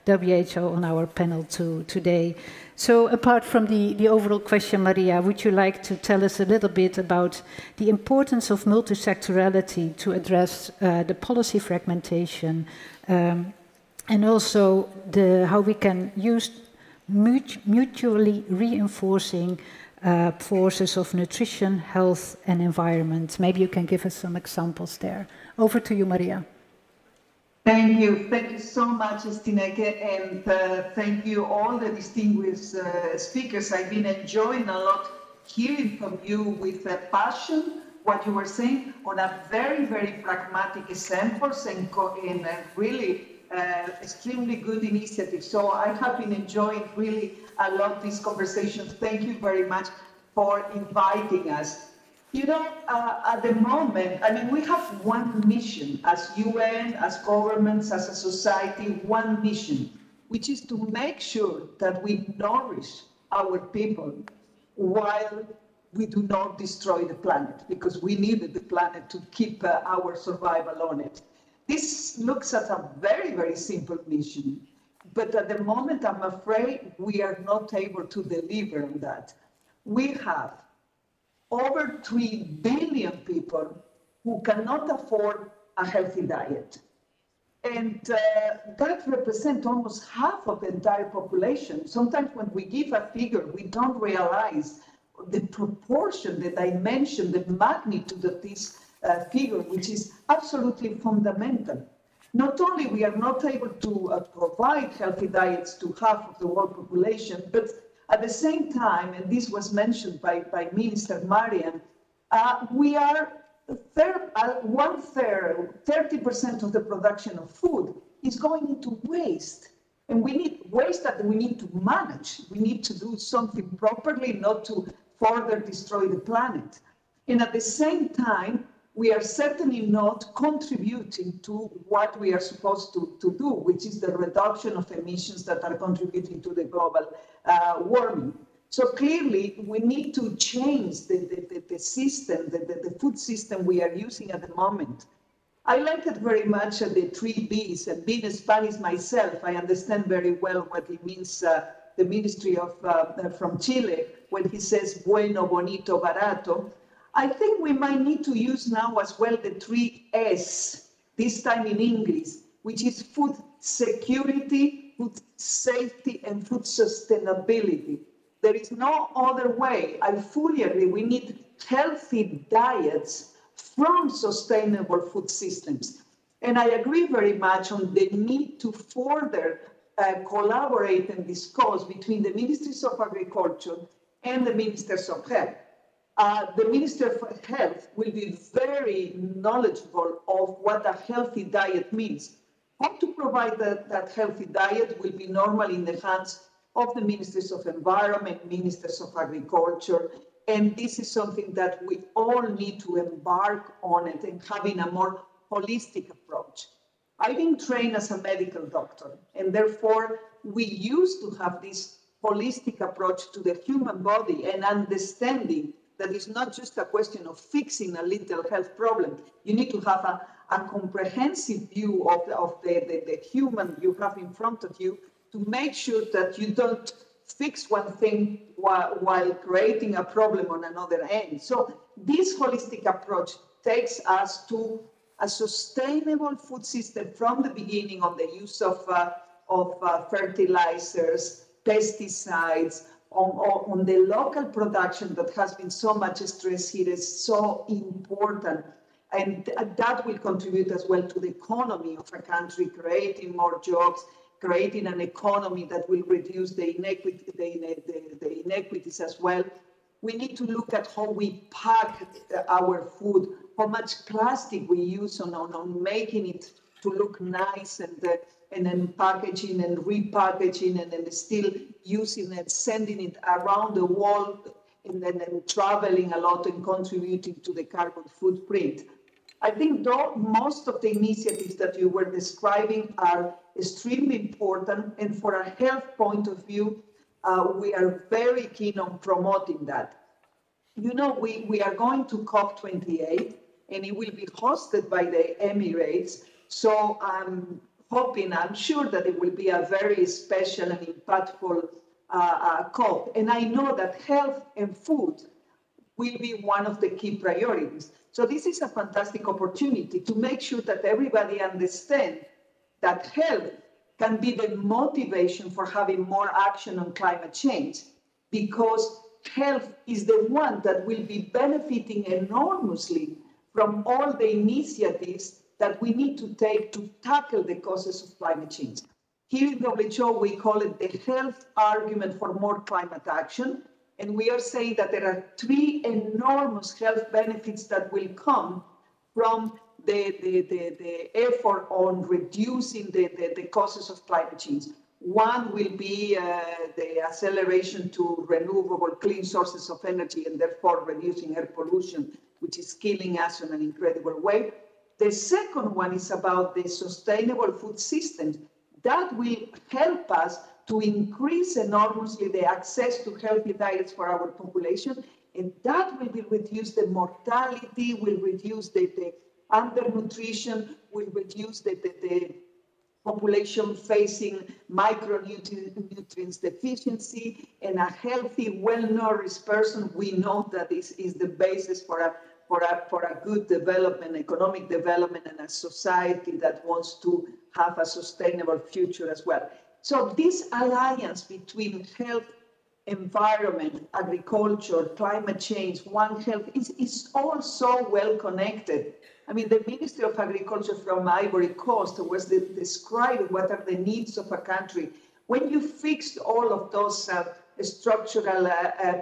Speaker 1: WHO on our panel today. So apart from the overall question, Maria, would you like to tell us a little bit about the importance of multisectorality to address the policy fragmentation, and also how we can use mutually reinforcing forces of nutrition, health, and environment? Maybe you can give us some examples there. Over to you, Maria.
Speaker 8: Thank you. Thank you so much, Stineke, and thank you all the distinguished speakers. I've been enjoying a lot hearing from you with passion what you were saying on a very, very pragmatic examples and really extremely good initiative. So I have been enjoying really a lot these conversations. Thank you very much for inviting us. You know, at the moment, I mean, we have one mission as UN, as governments, as a society, one mission, which is to make sure that we nourish our people while we do not destroy the planet, because we needed the planet to keep our survival on it. This looks at a very, very simple mission, but at the moment, I'm afraid we are not able to deliver on that. We have over 3 billion people who cannot afford a healthy diet. And that represents almost half of the entire population. Sometimes when we give a figure, we don't realize the proportion, the dimension, the magnitude of this figure, which is absolutely fundamental. Not only we are not able to provide healthy diets to half of the world population, but at the same time, and this was mentioned by Minister Marian, we are 30% of the production of food is going into waste. And we need waste that we need to manage. We need to do something properly, not to further destroy the planet. And at the same time, we are certainly not contributing to what we are supposed to do, which is the reduction of emissions that are contributing to the global warming. So clearly, we need to change the system, the food system we are using at the moment. I like it very much the 3 Bs, and being Spanish myself, I understand very well what it means, the Ministry of from Chile, when he says bueno, bonito, barato. I think we might need to use now as well the 3 S, this time in English, which is food security, food safety, and food sustainability. There is no other way. I fully agree. We need healthy diets from sustainable food systems. And I agree very much on the need to further collaborate and discuss between the Ministries of Agriculture and the Ministers of Health. The Minister of Health will be very knowledgeable of what a healthy diet means. How to provide that healthy diet will be normally in the hands of the Ministers of Environment, Ministers of Agriculture, and this is something that we all need to embark on it and having a more holistic approach. I've been trained as a medical doctor, and therefore we used to have this holistic approach to the human body and understanding that it's not just a question of fixing a little health problem. You need to have a comprehensive view of the human you have in front of you to make sure that you don't fix one thing while creating a problem on another end. So this holistic approach takes us to a sustainable food system from the beginning on the use of fertilizers, pesticides, on the local production that has been so much stressed here is so important. And that will contribute as well to the economy of a country, creating more jobs, creating an economy that will reduce the inequities as well. We need to look at how we pack our food, how much plastic we use on making it to look nice, and then packaging and repackaging, and then still using it, sending it around the world, and then traveling a lot and contributing to the carbon footprint. I think though most of the initiatives that you were describing are extremely important, and for a health point of view, we are very keen on promoting that. You know, we are going to COP28, and it will be hosted by the Emirates. So I'm hoping, I'm sure that it will be a very special and impactful COP. And I know that health and food will be one of the key priorities. So this is a fantastic opportunity to make sure that everybody understands that health can be the motivation for having more action on climate change, because health is the one that will be benefiting enormously from all the initiatives that we need to take to tackle the causes of climate change. Here in WHO, we call it the health argument for more climate action. And we are saying that there are 3 enormous health benefits that will come from the effort on reducing the causes of climate change. One will be the acceleration to renewable clean sources of energy and therefore reducing air pollution, which is killing us in an incredible way. The second one is about the sustainable food systems. That will help us to increase enormously the access to healthy diets for our population, and that will reduce the mortality, will reduce the undernutrition, will reduce the population facing micronutrients deficiency, and a healthy, well-nourished person, we know that this is the basis for a good development, economic development, and a society that wants to have a sustainable future as well. So this alliance between health, environment, agriculture, climate change, One Health is all so well connected. I mean, the Ministry of Agriculture from Ivory Coast was describing what are the needs of a country. When you fixed all of those structural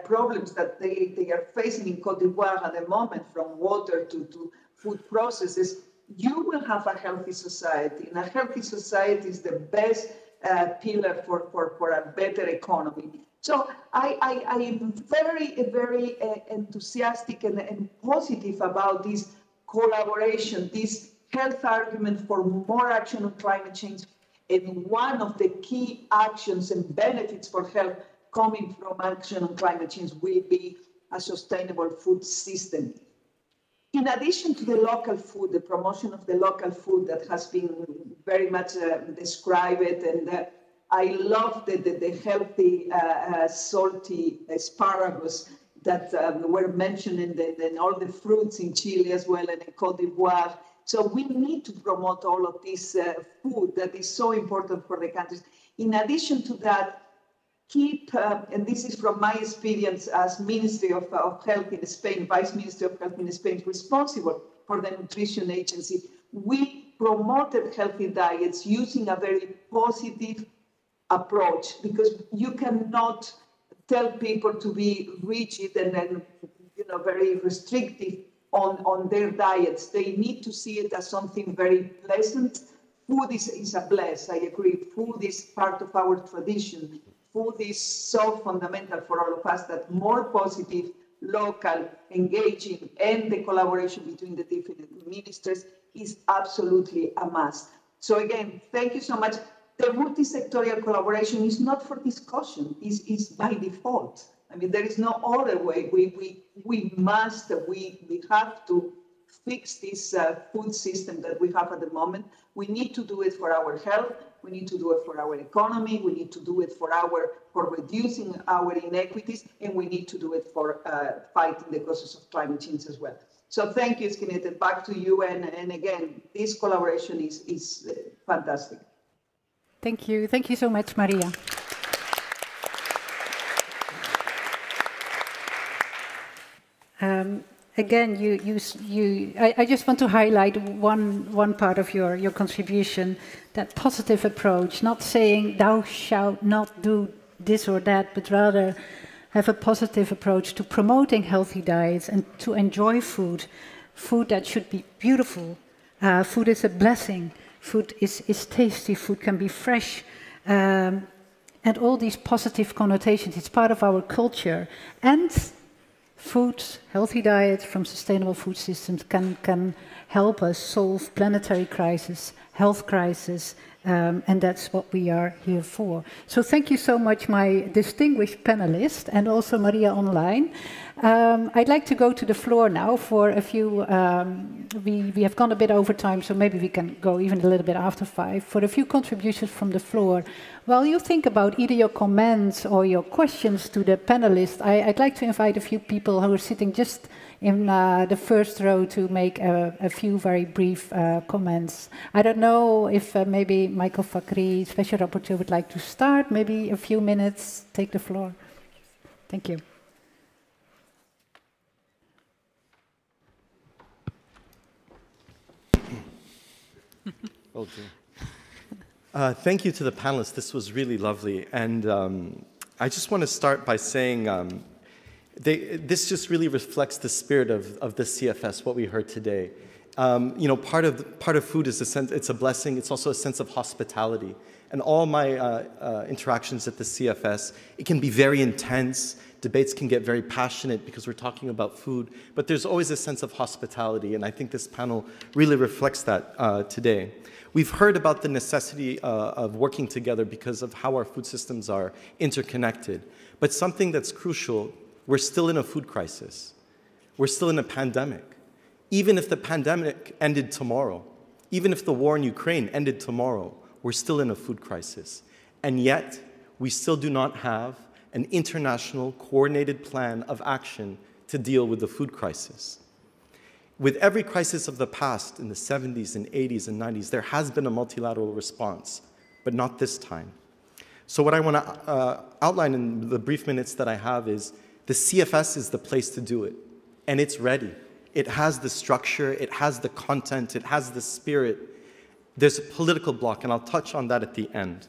Speaker 8: problems that they are facing in Côte d'Ivoire at the moment, from water to food processes, you will have a healthy society. And a healthy society is the best pillar for a better economy. So I am very enthusiastic and positive about this collaboration, this health argument for more action on climate change. And one of the key actions and benefits for health coming from action on climate change will be a sustainable food system. In addition to the local food, the promotion of the local food that has been very much described, and I love the healthy, salty asparagus that were mentioned in all the fruits in Chile as well, and in Côte d'Ivoire. So we need to promote all of this food that is so important for the countries. In addition to that, keep, and this is from my experience as Ministry of Health in Spain, Vice Minister of Health in Spain, responsible for the Nutrition Agency, we promoted healthy diets using a very positive approach, because you cannot tell people to be rigid and then, very restrictive on their diets. They need to see it as something very pleasant. Food is a bless, I agree. Food is part of our tradition. Food is so fundamental for all of us that more positive, local, engaging, and the collaboration between the different ministers is absolutely a must. So again, thank you so much. The multi-sectorial collaboration is not for discussion, is by default. I mean, there is no other way. We have to fix this food system that we have at the moment. We need to do it for our health. We need to do it for our economy. We need to do it for reducing our inequities, and we need to do it for fighting the causes of climate change as well. So thank you, Skinete. Back to you. And again, this collaboration is fantastic.
Speaker 1: Thank you. Thank you so much, Maria. Again, I just want to highlight one part of your contribution, that positive approach, not saying thou shalt not do this or that, but rather have a positive approach to promoting healthy diets and to enjoy food that should be beautiful. Food is a blessing. Food is tasty. Food can be fresh. And all these positive connotations, it's part of our culture. And food, healthy diet from sustainable food systems can help us solve planetary crisis, health crisis, and that's what we are here for. So thank you so much, my distinguished panelists, and also Maria online. I'd like to go to the floor now for a few, we have gone a bit over time, so maybe we can go even a little bit after 5, for a few contributions from the floor. While you think about either your comments or your questions to the panelists, I'd like to invite a few people who are sitting just in the first row to make a few very brief comments. I don't know if maybe Michael Fakri, Special Rapporteur, would like to start, maybe a few minutes, take the floor. Thank you.
Speaker 9: Thank you to the panelists. This was really lovely. And I just want to start by saying this just really reflects the spirit of the CFS, what we heard today. You know, part of food is it's a blessing. It's also a sense of hospitality. And all my interactions at the CFS, it can be very intense. Debates can get very passionate because we're talking about food. But there's always a sense of hospitality. And I think this panel really reflects that today. We've heard about the necessity of working together because of how our food systems are interconnected. But something that's crucial, we're still in a food crisis. We're still in a pandemic. Even if the pandemic ended tomorrow, even if the war in Ukraine ended tomorrow, we're still in a food crisis. And yet, we still do not have an international coordinated plan of action to deal with the food crisis. With every crisis of the past, in the 70s and 80s and 90s, there has been a multilateral response, but not this time. So what I want to outline in the brief minutes that I have is the CFS is the place to do it, and it's ready. It has the structure, it has the content, it has the spirit. There's a political block, and I'll touch on that at the end.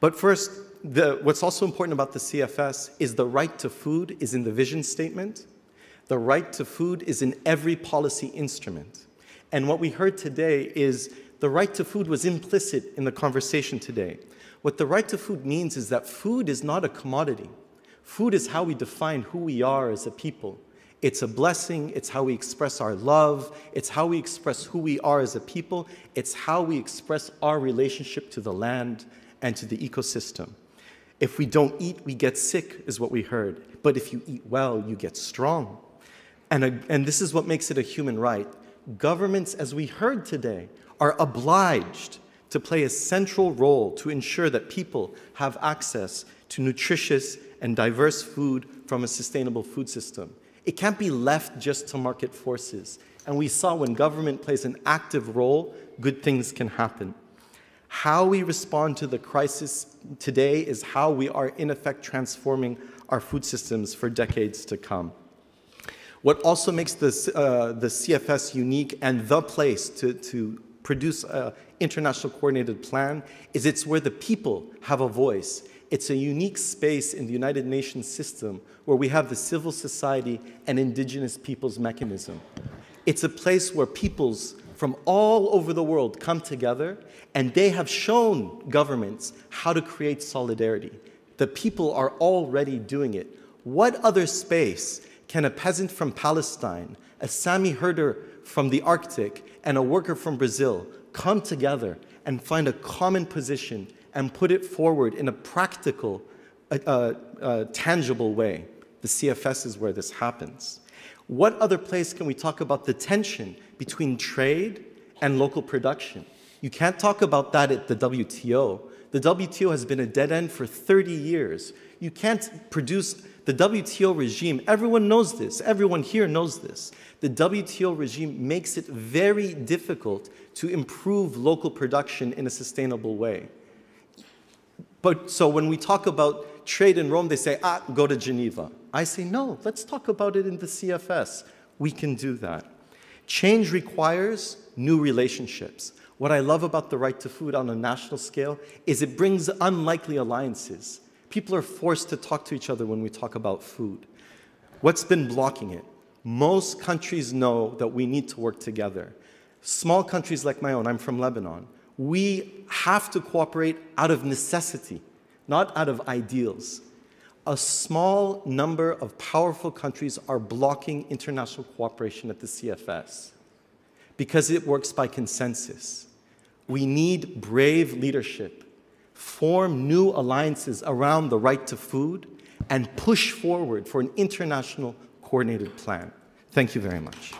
Speaker 9: But first, what's also important about the CFS is the right to food is in the vision statement. The right to food is in every policy instrument. And what we heard today is the right to food was implicit in the conversation today. What the right to food means is that food is not a commodity. Food is how we define who we are as a people. It's a blessing, it's how we express our love, it's how we express who we are as a people, it's how we express our relationship to the land and to the ecosystem. If we don't eat, we get sick, is what we heard. But if you eat well, you get strong. And this is what makes it a human right. Governments, as we heard today, are obliged to play a central role to ensure that people have access to nutritious and diverse food from a sustainable food system. It can't be left just to market forces. And we saw when government plays an active role, good things can happen. How we respond to the crisis today is how we are, in effect, transforming our food systems for decades to come. What also makes the CFS unique and the place to produce an international coordinated plan is it's where the people have a voice. It's a unique space in the United Nations system where we have the civil society and indigenous peoples mechanism. It's a place where peoples from all over the world come together, and they have shown governments how to create solidarity. The people are already doing it. What other space can a peasant from Palestine, a Sami herder from the Arctic, and a worker from Brazil come together and find a common position and put it forward in a practical, tangible way? The CFS is where this happens. What other place can we talk about the tension between trade and local production? You can't talk about that at the WTO. The WTO has been a dead end for 30 years. You can't produce the WTO regime. Everyone knows this. Everyone here knows this. The WTO regime makes it very difficult to improve local production in a sustainable way. But so when we talk about trade in Rome, they say, go to Geneva. I say, no, let's talk about it in the CFS. We can do that. Change requires new relationships. What I love about the right to food on a national scale is it brings unlikely alliances. People are forced to talk to each other when we talk about food. What's been blocking it? Most countries know that we need to work together. Small countries like my own, I'm from Lebanon, we have to cooperate out of necessity, not out of ideals. A small number of powerful countries are blocking international cooperation at the CFS because it works by consensus. We need brave leadership, form new alliances around the right to food, and push forward for an international coordinated plan. Thank you very much.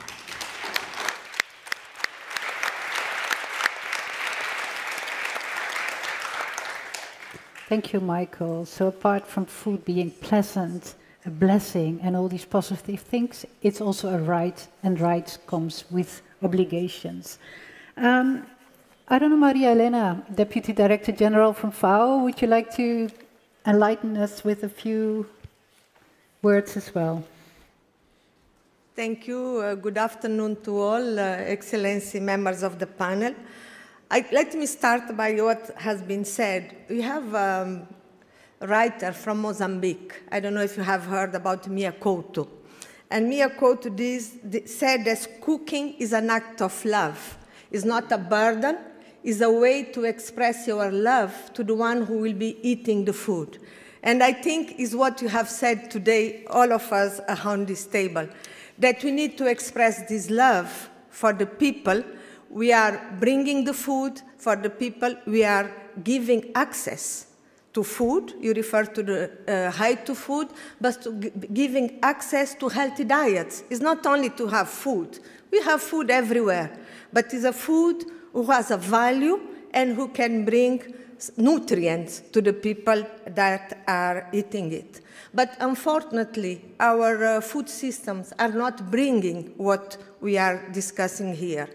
Speaker 1: Thank you, Michael. So apart from food being pleasant, a blessing, and all these positive things, it's also a right, and right comes with obligations. I don't know, Maria Elena, Deputy Director General from FAO, would you like to enlighten us with a few words as well?
Speaker 10: Thank you. Good afternoon to all, Excellency members of the panel. Let me start by what has been said. We have a writer from Mozambique. I don't know if you have heard about Mia Couto. And Mia Couto said that cooking is an act of love. It's not a burden. It's a way to express your love to the one who will be eating the food. And I think is what you have said today, all of us around this table, that we need to express this love for the people. We are bringing the food for the people. We are giving access to food. You refer to the right to food, but to giving access to healthy diets. It's not only to have food. We have food everywhere, but it's a food who has a value and who can bring nutrients to the people that are eating it. But unfortunately, our food systems are not bringing what we are discussing here.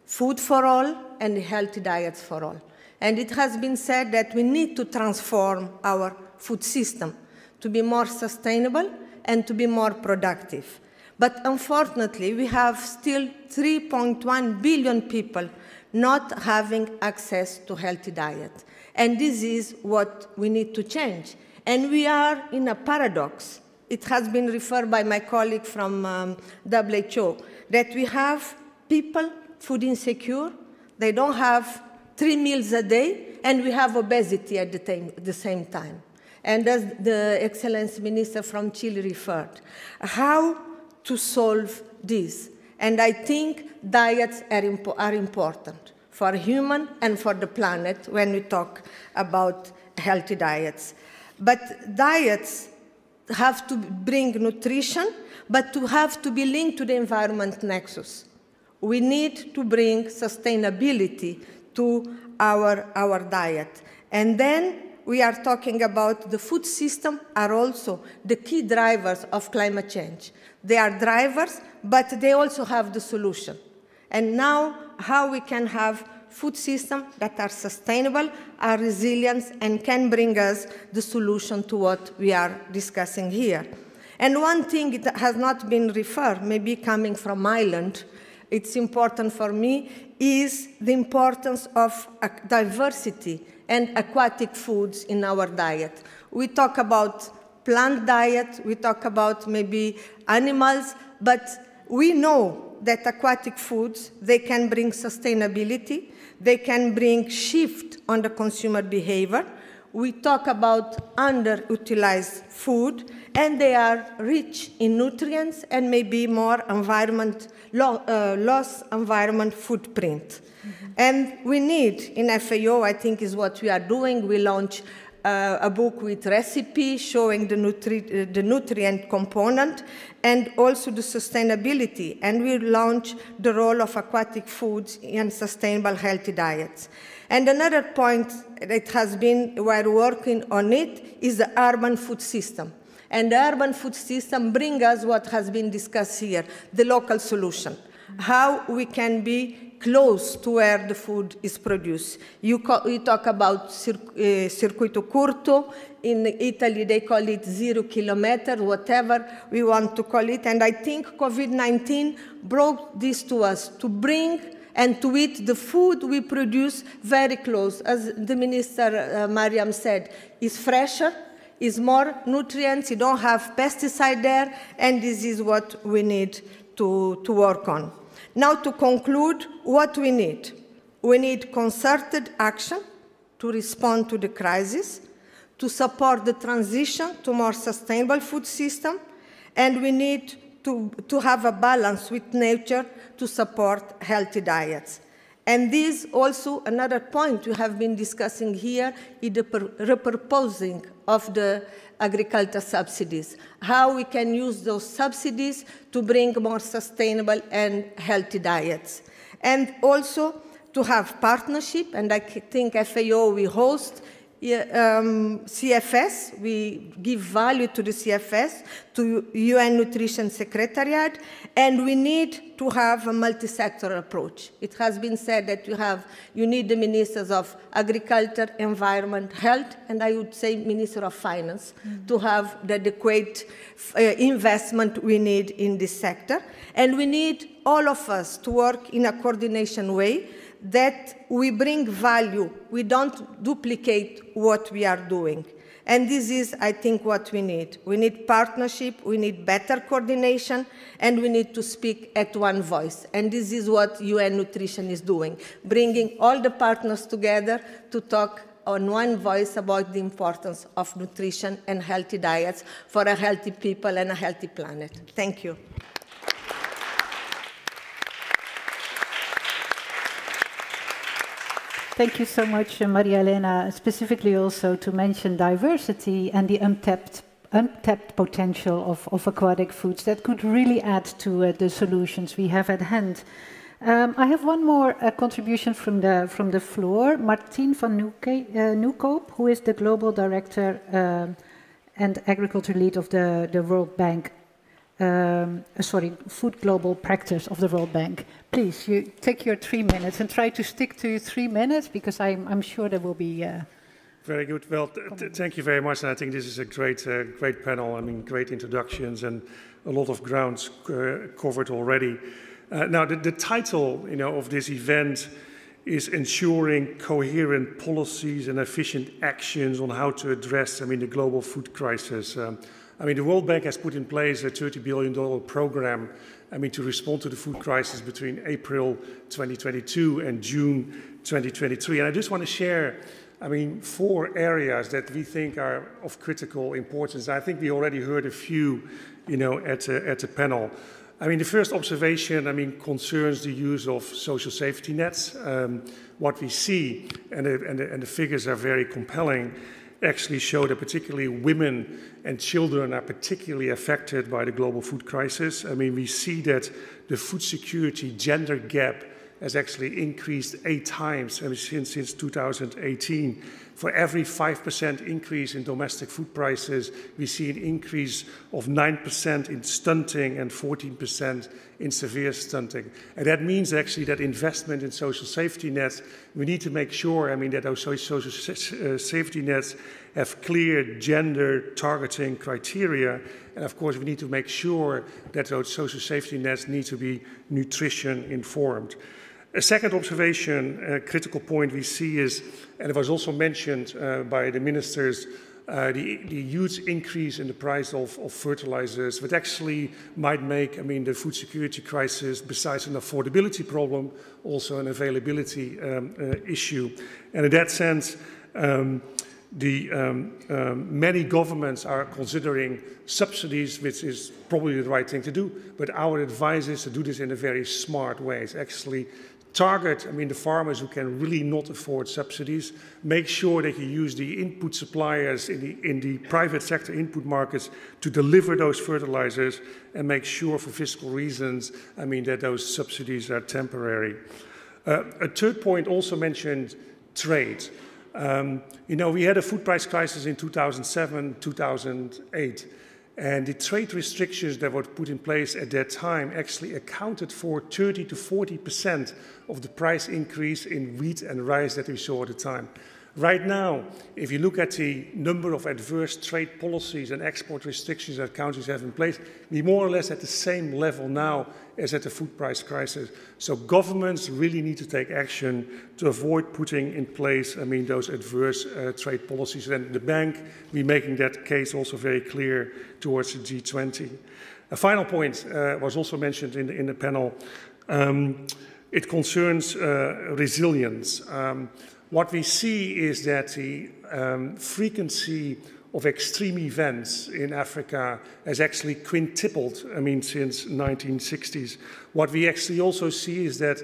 Speaker 10: Food for all and healthy diets for all. And it has been said that we need to transform our food system to be more sustainable and to be more productive. But unfortunately, we have still 3.1 billion people not having access to healthy diet. And this is what we need to change. And we are in a paradox. It has been referred by my colleague from WHO, that we have people food insecure, they don't have 3 meals a day, and we have obesity at the same time. And as the Excellency Minister from Chile referred, how to solve this? And I think diets are important for human and for the planet when we talk about healthy diets. But diets have to bring nutrition, but to have to be linked to the environment nexus. We need to bring sustainability to our diet. And then we are talking about the food system are also the key drivers of climate change. They are drivers, but they also have the solution. And now, how we can have food systems that are sustainable, are resilient, and can bring us the solution to what we are discussing here. And one thing that has not been referred, maybe coming from Ireland, it's important for me, is the importance of diversity and aquatic foods in our diet. We talk about plant diet, we talk about maybe animals, but we know that aquatic foods, they can bring sustainability, they can bring shift on the consumer behavior. We talk about underutilized food, and they are rich in nutrients and maybe more less environment footprint. Mm-hmm. And we need, in FAO, I think is what we are doing, we launch a book with recipes showing the nutrient component and also the sustainability. And we launch the role of aquatic foods in sustainable healthy diets. And another point that has been, we're working on it, is the urban food system. And the urban food system brings us what has been discussed here, the local solution. How we can be close to where the food is produced. You talk about circuito curto. In Italy, they call it 0 kilometer, whatever we want to call it. And I think COVID-19 brought this to us, to bring and to eat the food we produce very close. As the Minister Mariam said, it's fresher, it's more nutrients, you don't have pesticide there, and this is what we need to work on. Now to conclude, what we need? We need concerted action to respond to the crisis, to support the transition to more sustainable food system, and we need to have a balance with nature to support healthy diets. And this also, another point we have been discussing here, is the repurposing of the agriculture subsidies, how we can use those subsidies to bring more sustainable and healthy diets. And also to have partnership, and I think FAO we host CFS, we give value to the CFS, to UN Nutrition Secretariat, and we need to have a multi-sector approach. It has been said that you need the ministers of agriculture, environment, health, and I would say Minister of Finance to have the adequate investment we need in this sector. And we need all of us to work in a coordination way that we bring value. We don't duplicate what we are doing. And this is, I think, what we need. We need partnership, we need better coordination, and we need to speak at one voice. And this is what UN Nutrition is doing, bringing all the partners together to talk on one voice about the importance of nutrition and healthy diets for a healthy people and a healthy planet. Thank you.
Speaker 1: Thank you so much, Maria Elena, specifically also to mention diversity and the untapped potential of aquatic foods that could really add to the solutions we have at hand. I have one more contribution from the floor. Martien van Nieuwkoop, who is the Global Director and Agriculture Lead of the World Bank. Food Global Practice of the World Bank. Please, you take your 3 minutes and try to stick to 3 minutes, because I'm sure there will be...
Speaker 11: Very good. Well, thank you very much. And I think this is a great panel. I mean, great introductions and a lot of grounds covered already. Now, the title, of this event is ensuring coherent policies and efficient actions on how to address, the global food crisis. The World Bank has put in place a $30 billion program, to respond to the food crisis between April 2022 and June 2023. And I just want to share, 4 areas that we think are of critical importance. I think we already heard a few, at the panel. The first observation, concerns the use of social safety nets. What we see, and the figures are very compelling, actually show that particularly women and children are particularly affected by the global food crisis. We see that the food security gender gap has actually increased 8 times since 2018. For every 5% increase in domestic food prices, we see an increase of 9% in stunting and 14% in severe stunting. And that means actually that investment in social safety nets, we need to make sure, that those social safety nets have clear gender targeting criteria. And of course, we need to make sure that those social safety nets need to be nutrition informed. A second observation, a critical point we see is, and it was also mentioned by the ministers, the huge increase in the price of fertilizers, which actually might make, the food security crisis, besides an affordability problem, also an availability issue. And in that sense, many governments are considering subsidies, which is probably the right thing to do, but our advice is to do this in a very smart way. It's actually target, the farmers who can really not afford subsidies. Make sure that you use the input suppliers in the private sector input markets to deliver those fertilizers, and make sure for fiscal reasons, that those subsidies are temporary. A third point also mentioned trade. We had a food price crisis in 2007, 2008. And the trade restrictions that were put in place at that time actually accounted for 30 to 40% of the price increase in wheat and rice that we saw at the time. Right now, if you look at the number of adverse trade policies and export restrictions that countries have in place, we're more or less at the same level now as at the food price crisis. So governments really need to take action to avoid putting in place, those adverse trade policies. And the bank, we're making that case also very clear towards the G20. A final point was also mentioned in the panel. It concerns resilience. What we see is that the frequency of extreme events in Africa has actually quintupled, I mean, since 1960s. What we actually also see is that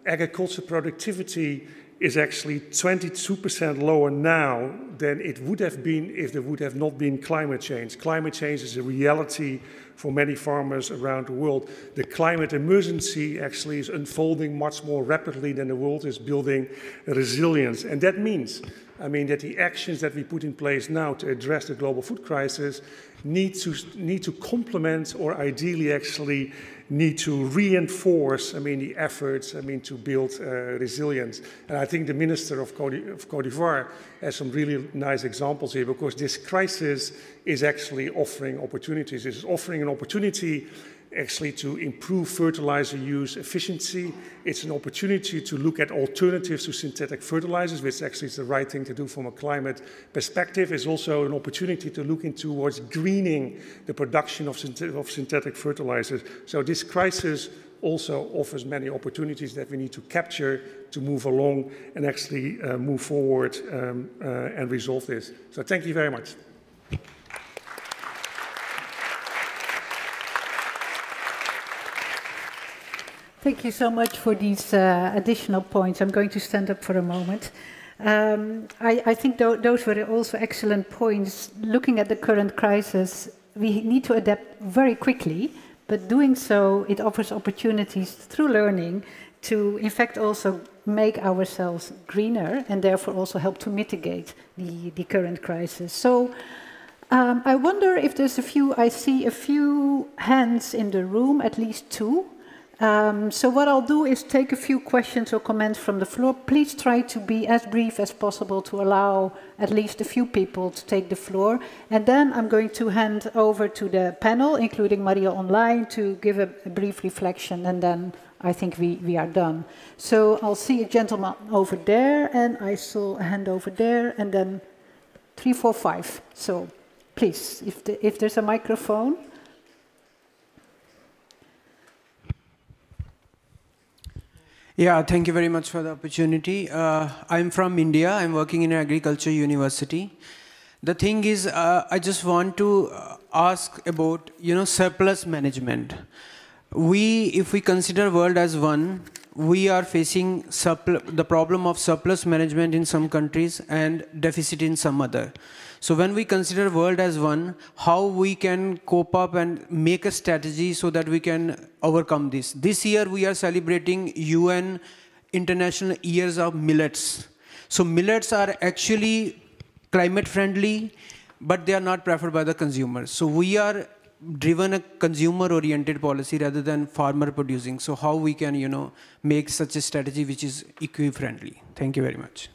Speaker 11: agriculture productivity is actually 22% lower now than it would have been if there would have not been climate change. Climate change is a reality for many farmers around the world. The climate emergency actually is unfolding much more rapidly than the world is building resilience. And that means, I mean, that the actions that we put in place now to address the global food crisis need to complement or ideally actually need to reinforce, I mean, the efforts, I mean, to build resilience. And I think the Minister of Côte d'Ivoire has some really nice examples here, because this crisis is actually offering opportunities. It's offering an opportunity actually to improve fertilizer use efficiency. It's an opportunity to look at alternatives to synthetic fertilizers, which actually is the right thing to do from a climate perspective. It's also an opportunity to look towards greening the production of synthetic fertilizers. So this crisis also offers many opportunities that we need to capture to move along and actually move forward and resolve this. So thank you very much.
Speaker 1: Thank you so much for these additional points. I'm going to stand up for a moment. I think those were also excellent points. Looking at the current crisis, we need to adapt very quickly, but doing so, it offers opportunities through learning to, in fact, also make ourselves greener and therefore also help to mitigate the current crisis. So I wonder if there's I see a few hands in the room, at least two. So what I'll do is take a few questions or comments from the floor. Please try to be as brief as possible to allow at least a few people to take the floor. And then I'm going to hand over to the panel, including Maria online, to give a brief reflection, and then I think we are done. So I'll see a gentleman over there, and I saw a hand over there, and then 3, 4, 5. So please, if there's a microphone.
Speaker 12: Yeah, thank you very much for the opportunity. I'm from India. I'm working in an agriculture university. The thing is, I just want to ask about, surplus management. If we consider world as one, we are facing the problem of surplus management in some countries and deficit in some other. So when we consider world as one, how we can cope up and make a strategy so that we can overcome this. This year we are celebrating UN International Years of Millets. So millets are actually climate friendly, but they are not preferred by the consumers. So we are driven a consumer-oriented policy rather than farmer-producing. So how we can, make such a strategy which is eco-friendly. Thank you very much.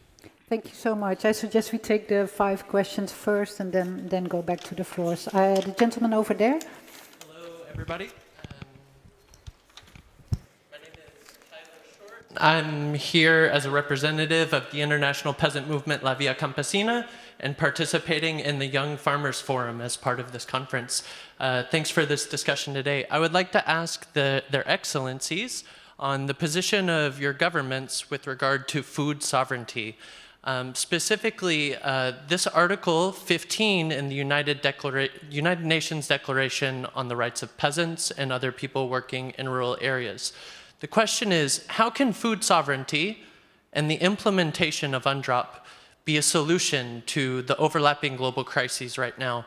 Speaker 1: Thank you so much. I suggest we take the 5 questions first and then go back to the floors. The gentleman over there.
Speaker 13: Hello, everybody. My name is Tyler Short. I'm here as a representative of the International Peasant Movement La Via Campesina and participating in the Young Farmers Forum as part of this conference. Thanks for this discussion today. I would like to ask their excellencies on the position of your governments with regard to food sovereignty. Specifically, this Article 15 in the United Nations Declaration on the Rights of Peasants and Other People Working in Rural Areas. The question is, how can food sovereignty and the implementation of UNDROP be a solution to the overlapping global crises right now?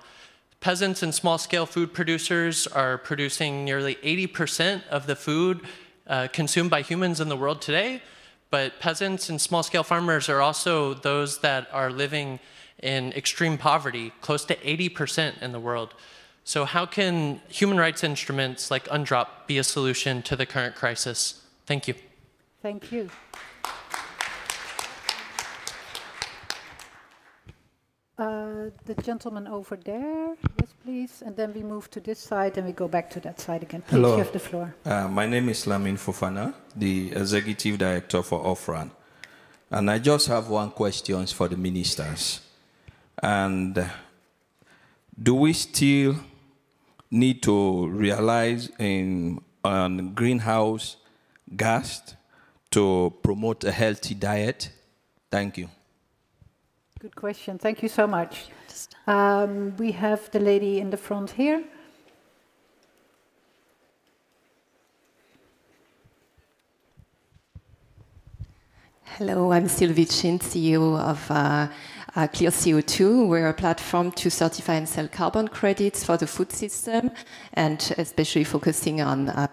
Speaker 13: Peasants and small-scale food producers are producing nearly 80% of the food consumed by humans in the world today. But peasants and small-scale farmers are also those that are living in extreme poverty, close to 80% in the world. So how can human rights instruments like UNDROP be a solution to the current crisis? Thank you.
Speaker 1: Thank you. The gentleman over there, yes, please. And then we move to this side and we go back to that side again. Please,
Speaker 14: hello.
Speaker 1: You have the floor.
Speaker 14: My name is Lamin Fofana, the Executive Director for OFRAN. And I just have one question for the ministers. And do we still need to realize on greenhouse gas to promote a healthy diet? Thank you.
Speaker 1: Good question. Thank you so much. We have the lady in the front here.
Speaker 15: Hello, I'm Sylvie Chin, CEO of Clear CO2. We're a platform to certify and sell carbon credits for the food system, and especially focusing on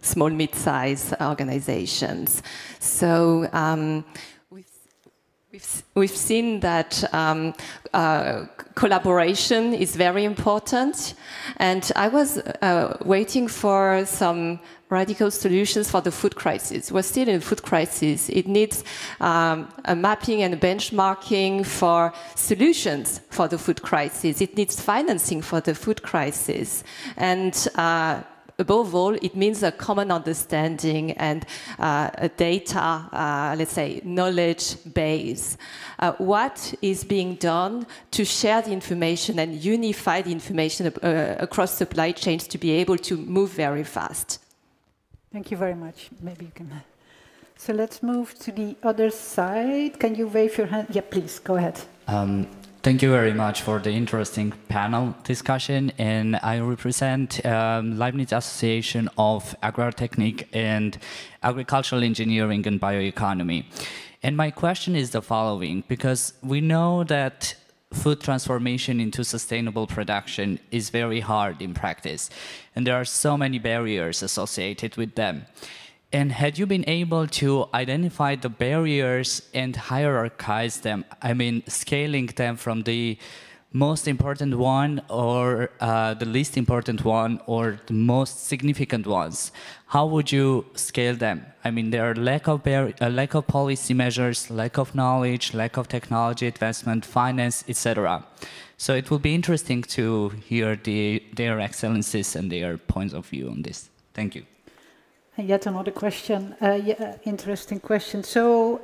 Speaker 15: small, mid-size organizations. So we've seen that collaboration is very important, and I was waiting for some radical solutions for the food crisis. We're still in a food crisis. It needs a mapping and benchmarking for solutions for the food crisis. It needs financing for the food crisis. And above all, it means a common understanding and a data, let's say, knowledge base. What is being done to share the information and unify the information across supply chains to be able to move very fast?
Speaker 1: Thank you very much. Maybe you can. So let's move to the other side. Can you wave your hand? Yeah, please, go ahead.
Speaker 16: Thank you very much for the interesting panel discussion. And I represent Leibniz Association of Agrotechnic and Agricultural Engineering and Bioeconomy. And my question is the following, because we know that food transformation into sustainable production is very hard in practice, and there are so many barriers associated with them. And had you been able to identify the barriers and hierarchize them, I mean, scaling them from the most important one or the least important one or the most significant ones, how would you scale them? I mean, there are lack of policy measures, lack of knowledge, lack of technology advancement, finance, etc. So it will be interesting to hear their excellencies and their points of view on this. Thank you.
Speaker 1: And yet another question, interesting question. So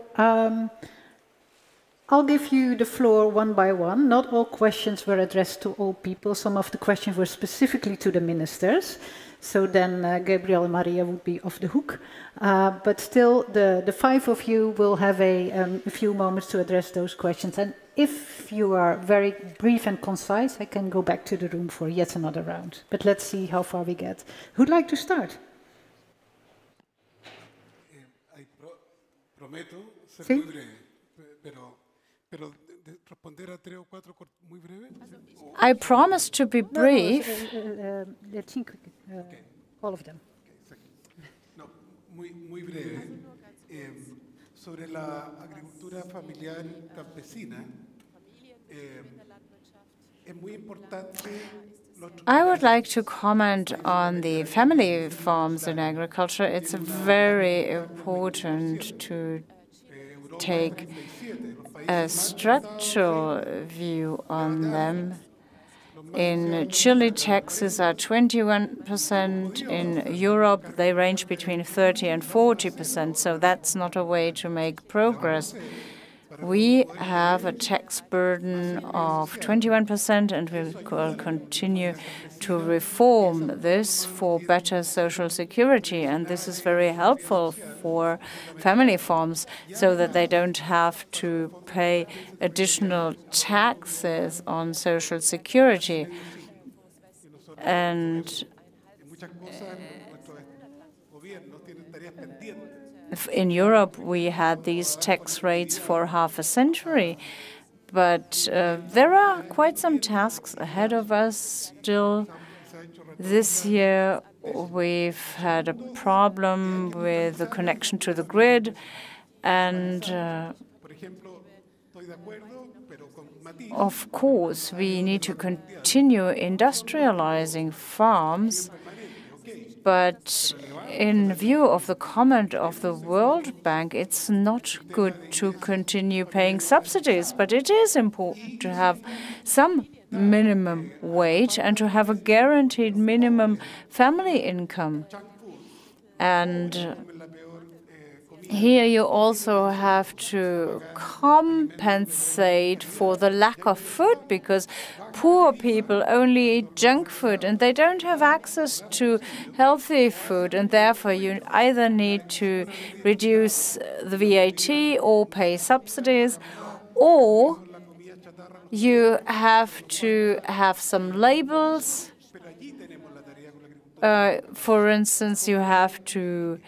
Speaker 1: I'll give you the floor one by one. Not all questions were addressed to all people. Some of the questions were specifically to the ministers. So then Gabriel and Maria would be off the hook. But still, the five of you will have a few moments to address those questions. And if you are very brief and concise, I can go back to the room for yet another round. But let's see how far we get. Who'd like to start?
Speaker 3: Prometo ser muy breve, pero responder a 3 o 4 muy breve.
Speaker 7: I promise to be brief.
Speaker 1: All of them.
Speaker 3: No, muy breve. Sobre la agricultura familiar campesina, es muy importante.
Speaker 7: I would like to comment on the family farms in agriculture. It's very important to take a structural view on them. In Chile, taxes are 21%. In Europe, they range between 30 and 40%, so that's not a way to make progress. We have a tax burden of 21%, and we will continue to reform this for better social security. And this is very helpful for family farms so that they don't have to pay additional taxes on social security. And in Europe, we had these tax rates for half a century, but there are quite some tasks ahead of us still. This year, we've had a problem with the connection to the grid, and of course, we need to continue industrializing farms. But in view of the comment of the World Bank, it's not good to continue paying subsidies. But it is important to have some minimum wage and to have a guaranteed minimum family income. And here you also have to compensate for the lack of food, because poor people only eat junk food and they don't have access to healthy food, and therefore you either need to reduce the VAT or pay subsidies, or you have to have some labels. For instance, you have to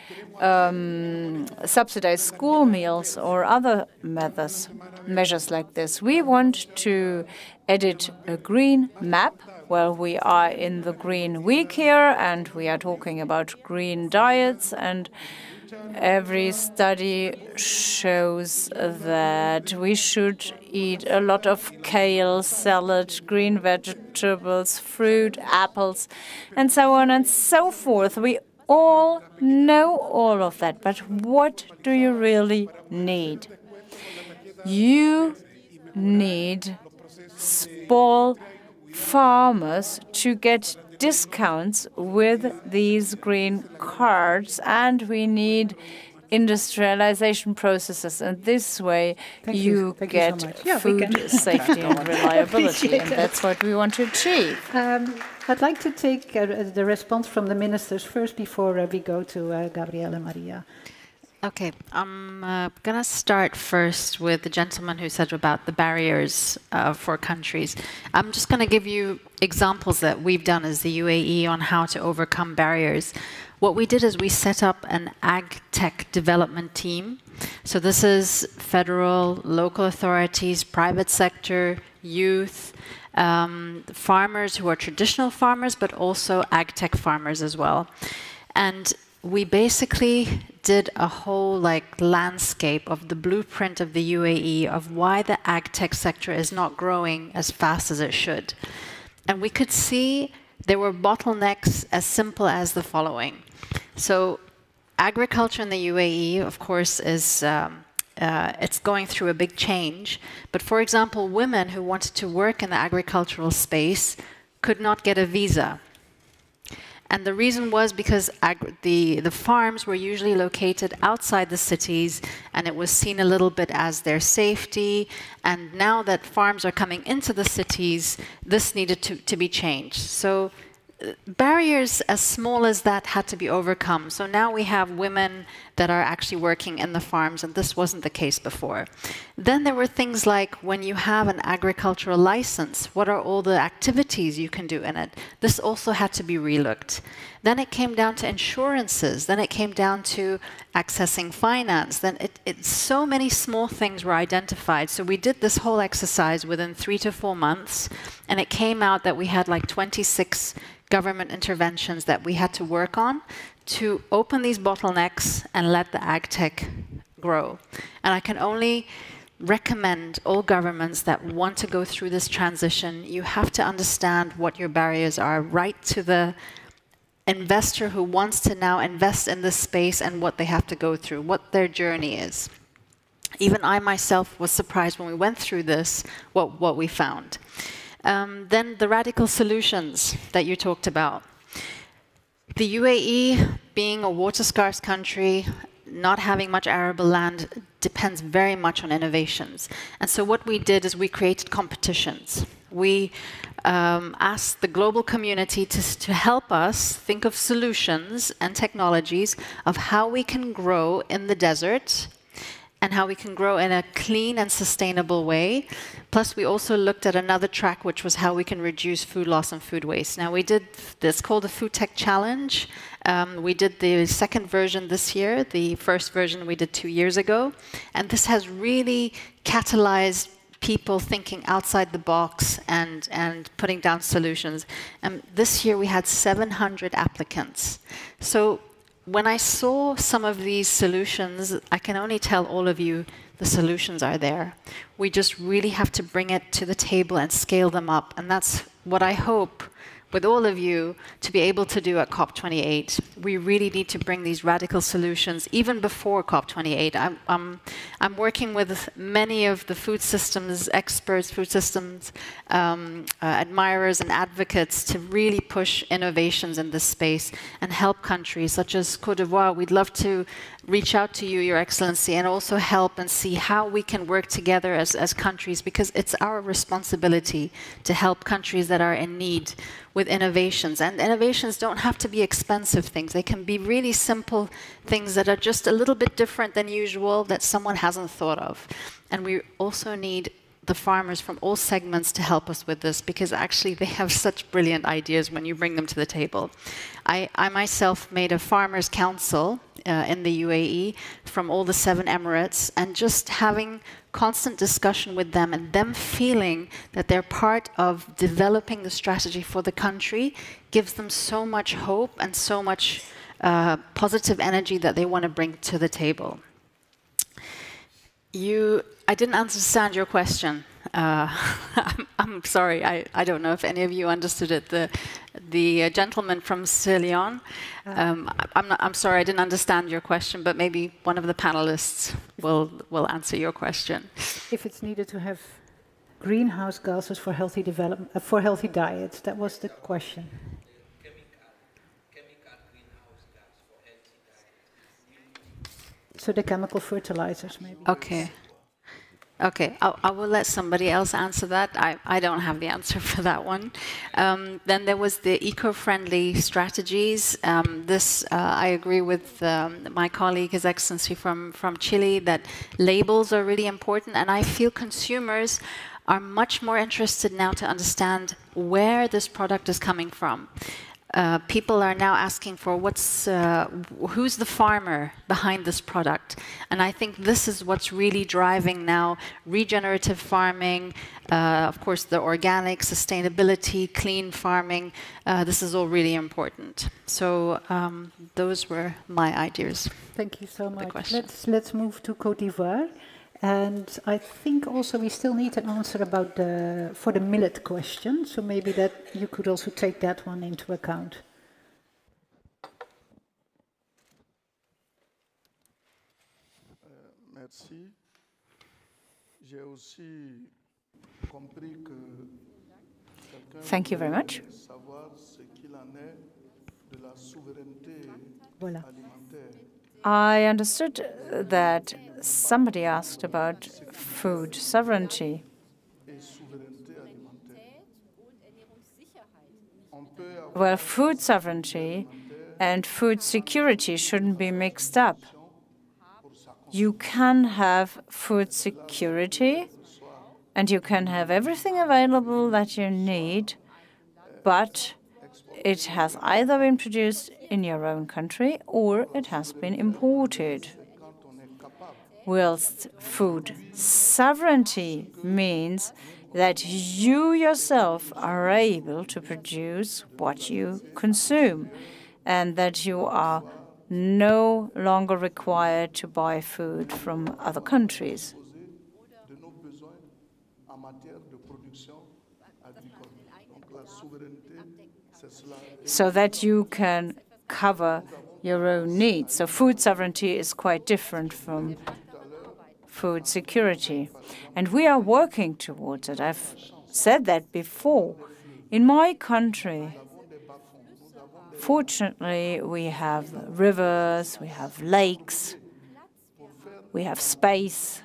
Speaker 7: subsidize school meals or other measures like this. We want to edit a green map. Well, we are in the Green Week here, and we are talking about green diets, and every study shows that we should eat a lot of kale, salad, green vegetables, fruit, apples, and so on and so forth. We all know all of that, but what do you really need? You need small farmers to get discounts with these green cards, and we need industrialization processes, and this way you get food safety and reliability, and that's what we want to achieve.
Speaker 1: I'd like to take the response from the ministers first before we go to Gabriele and Maria.
Speaker 5: Okay, I'm going to start first with the gentleman who said about the barriers for countries. I'm just going to give you examples that we've done as the UAE on how to overcome barriers. What we did is we set up an ag tech development team. So this is federal, local authorities, private sector, youth, farmers who are traditional farmers, but also ag tech farmers as well. And we basically did a whole landscape of the blueprint of the UAE of why the ag tech sector is not growing as fast as it should. And we could see there were bottlenecks as simple as the following. So agriculture in the UAE, of course, is it's going through a big change. But for example, women who wanted to work in the agricultural space could not get a visa. And the reason was because the farms were usually located outside the cities, and it was seen a little bit as their safety. And now that farms are coming into the cities, this needed to be changed. So barriers as small as that had to be overcome. So now we have women that are actually working in the farms, and this wasn't the case before. Then there were things like when you have an agricultural license, what are all the activities you can do in it? This also had to be relooked. Then it came down to insurances. Then it came down to accessing finance. Then so many small things were identified. So we did this whole exercise within 3 to 4 months, and it came out that we had like 26 government interventions that we had to work on to open these bottlenecks and let the ag tech grow. And I can only recommend all governments that want to go through this transition, you have to understand what your barriers are, right to the investor who wants to now invest in this space and what they have to go through, what their journey is. Even I myself was surprised when we went through this, what we found. Then the radical solutions that you talked about. The UAE, being a water-scarce country, not having much arable land, depends very much on innovations. And so what we did is we created competitions. We asked the global community to help us think of solutions and technologies of how we can grow in the desert and how we can grow in a clean and sustainable way. Plus, we also looked at another track, which was how we can reduce food loss and food waste. Now, we did this called the Food Tech Challenge. We did the second version this year. The first version we did 2 years ago. And this has really catalyzed people thinking outside the box and putting down solutions. This year, we had 700 applicants. So when I saw some of these solutions, I can only tell all of you the solutions are there. We just really have to bring it to the table and scale them up. And that's what I hope with all of you to be able to do at COP28. We really need to bring these radical solutions even before COP28. I'm working with many of the food systems experts, food systems admirers and advocates to really push innovations in this space and help countries such as Côte d'Ivoire. We'd love to reach out to you, Your Excellency, and also help and see how we can work together as countries, because it's our responsibility to help countries that are in need with innovations. And innovations don't have to be expensive things. They can be really simple things that are just a little bit different than usual that someone hasn't thought of. And we also need the farmers from all segments to help us with this, because actually they have such brilliant ideas when you bring them to the table. I myself made a farmers' council in the UAE from all the 7 Emirates, and just having constant discussion with them and them feeling that they're part of developing the strategy for the country gives them so much hope and so much positive energy that they want to bring to the table. I didn't understand your question. I'm sorry, I don't know if any of you understood it. The gentleman from Sierra Leone, I'm sorry, I didn't understand your question, but maybe one of the panelists will answer your question.
Speaker 1: If it's needed to have greenhouse gases for healthy development, for healthy diets, that was the question. So the chemical fertilizers, maybe.
Speaker 5: Okay. Okay, I will let somebody else answer that. I don't have the answer for that one. Then there was the eco-friendly strategies. I agree with my colleague, His Excellency from Chile, that labels are really important, and I feel consumers are much more interested now to understand where this product is coming from. People are now asking for who's the farmer behind this product, and I think this is what's really driving now regenerative farming, of course the organic, sustainability, clean farming. This is all really important. So those were my ideas.
Speaker 1: Thank you so much. Let's move to Côte d'Ivoire. And I think also we still need an answer about for the millet question, so maybe that you could also take that one into account.
Speaker 6: Merci. J'ai aussi compris que
Speaker 7: thank you very much.
Speaker 6: savoir ce qu'il en est de la souveraineté
Speaker 1: Voilà.
Speaker 6: alimentaire.
Speaker 7: I understood that somebody asked about food sovereignty. Well, food sovereignty and food security shouldn't be mixed up. You can have food security and you can have everything available that you need, but it has either been produced in your own country or it has been imported. Whilst food sovereignty means that you yourself are able to produce what you consume and that you are no longer required to buy food from other countries. So that you can cover your own needs. So food sovereignty is quite different from food security. And we are working towards it. I've said that before. In my country, fortunately, we have rivers, we have lakes, we have space,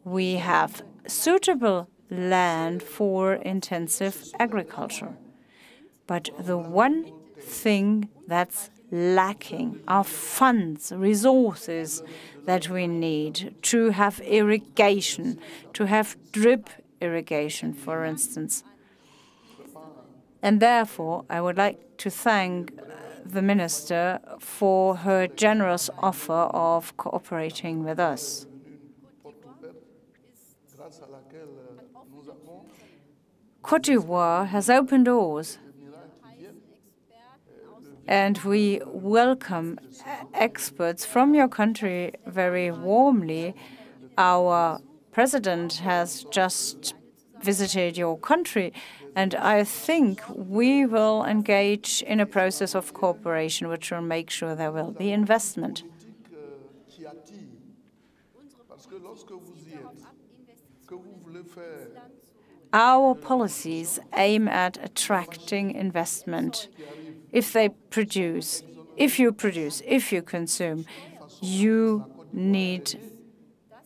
Speaker 7: we have suitable land for intensive agriculture. But the one thing that's lacking are funds, resources that we need to have irrigation, to have drip irrigation, for instance. And therefore, I would like to thank the Minister for her generous offer of cooperating with us. Côte d'Ivoire has opened doors, and we welcome experts from your country very warmly. Our president has just visited your country, and I think we will engage in a process of cooperation which will make sure there will be investment. Our policies aim at attracting investment. If they produce if you produce, if you consume, you need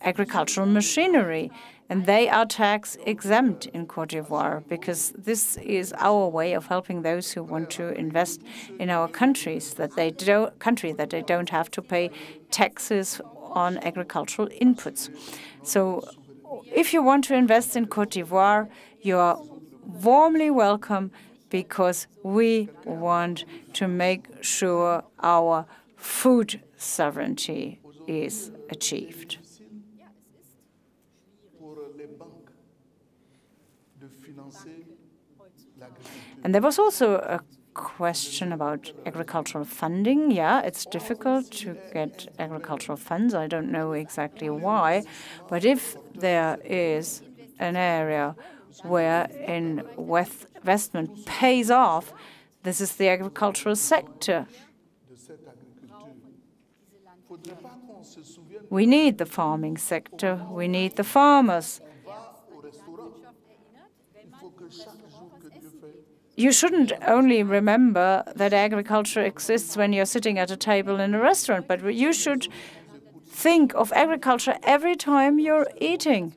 Speaker 7: agricultural machinery. And they are tax exempt in Côte d'Ivoire because this is our way of helping those who want to invest in our countries, that they don't have to pay taxes on agricultural inputs. So if you want to invest in Côte d'Ivoire, you are warmly welcome because we want to make sure our food sovereignty is achieved. And there was also a question about agricultural funding. Yeah, it's difficult to get agricultural funds. I don't know exactly why, but if there is an area where investment pays off, this is the agricultural sector. We need the farming sector. We need the farmers. You shouldn't only remember that agriculture exists when you're sitting at a table in a restaurant, but you should think of agriculture every time you're eating.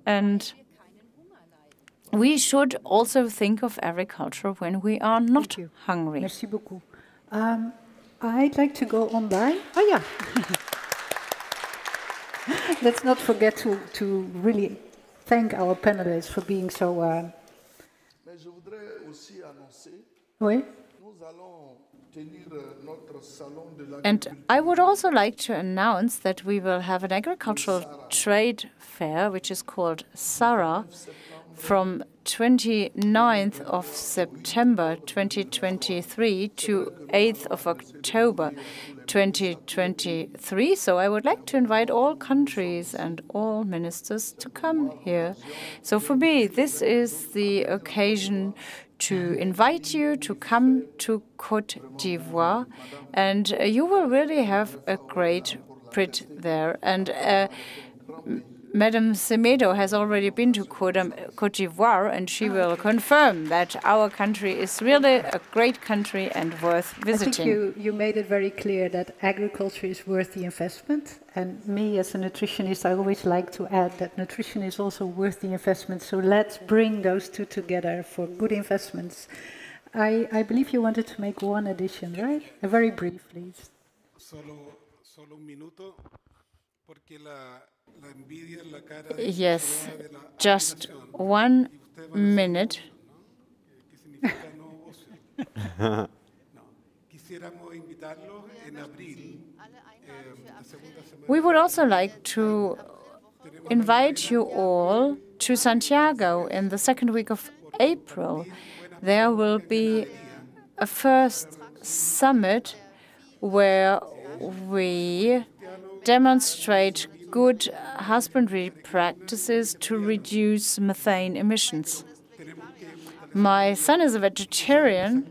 Speaker 7: And we should also think of agriculture when we are not hungry.
Speaker 1: Merci beaucoup. I'd like to go online. Oh, yeah. Let's not forget to really thank our panelists for being so... Oui?
Speaker 7: And I would also like to announce that we will have an agricultural trade fair, which is called SARA, from 29th of September 2023 to 8th of October 2023. So I would like to invite all countries and all ministers to come here. So for me, this is the occasion to invite you to come to Côte d'Ivoire, and you will really have a great Brit there. And Madame Semedo has already been to Côte d'Ivoire, and she will confirm that our country is really a great country and worth visiting.
Speaker 1: I think you made it very clear that agriculture is worth the investment. And me, as a nutritionist, I always like to add that nutrition is also worth the investment. So let's bring those two together for good investments. I believe you wanted to make one addition, right? Very brief, please.
Speaker 3: Solo un minuto, porque
Speaker 7: Yes, just 1 minute. We would also like to invite you all to Santiago in the second week of April. There will be a first summit where we demonstrate good husbandry practices to reduce methane emissions. My son is a vegetarian,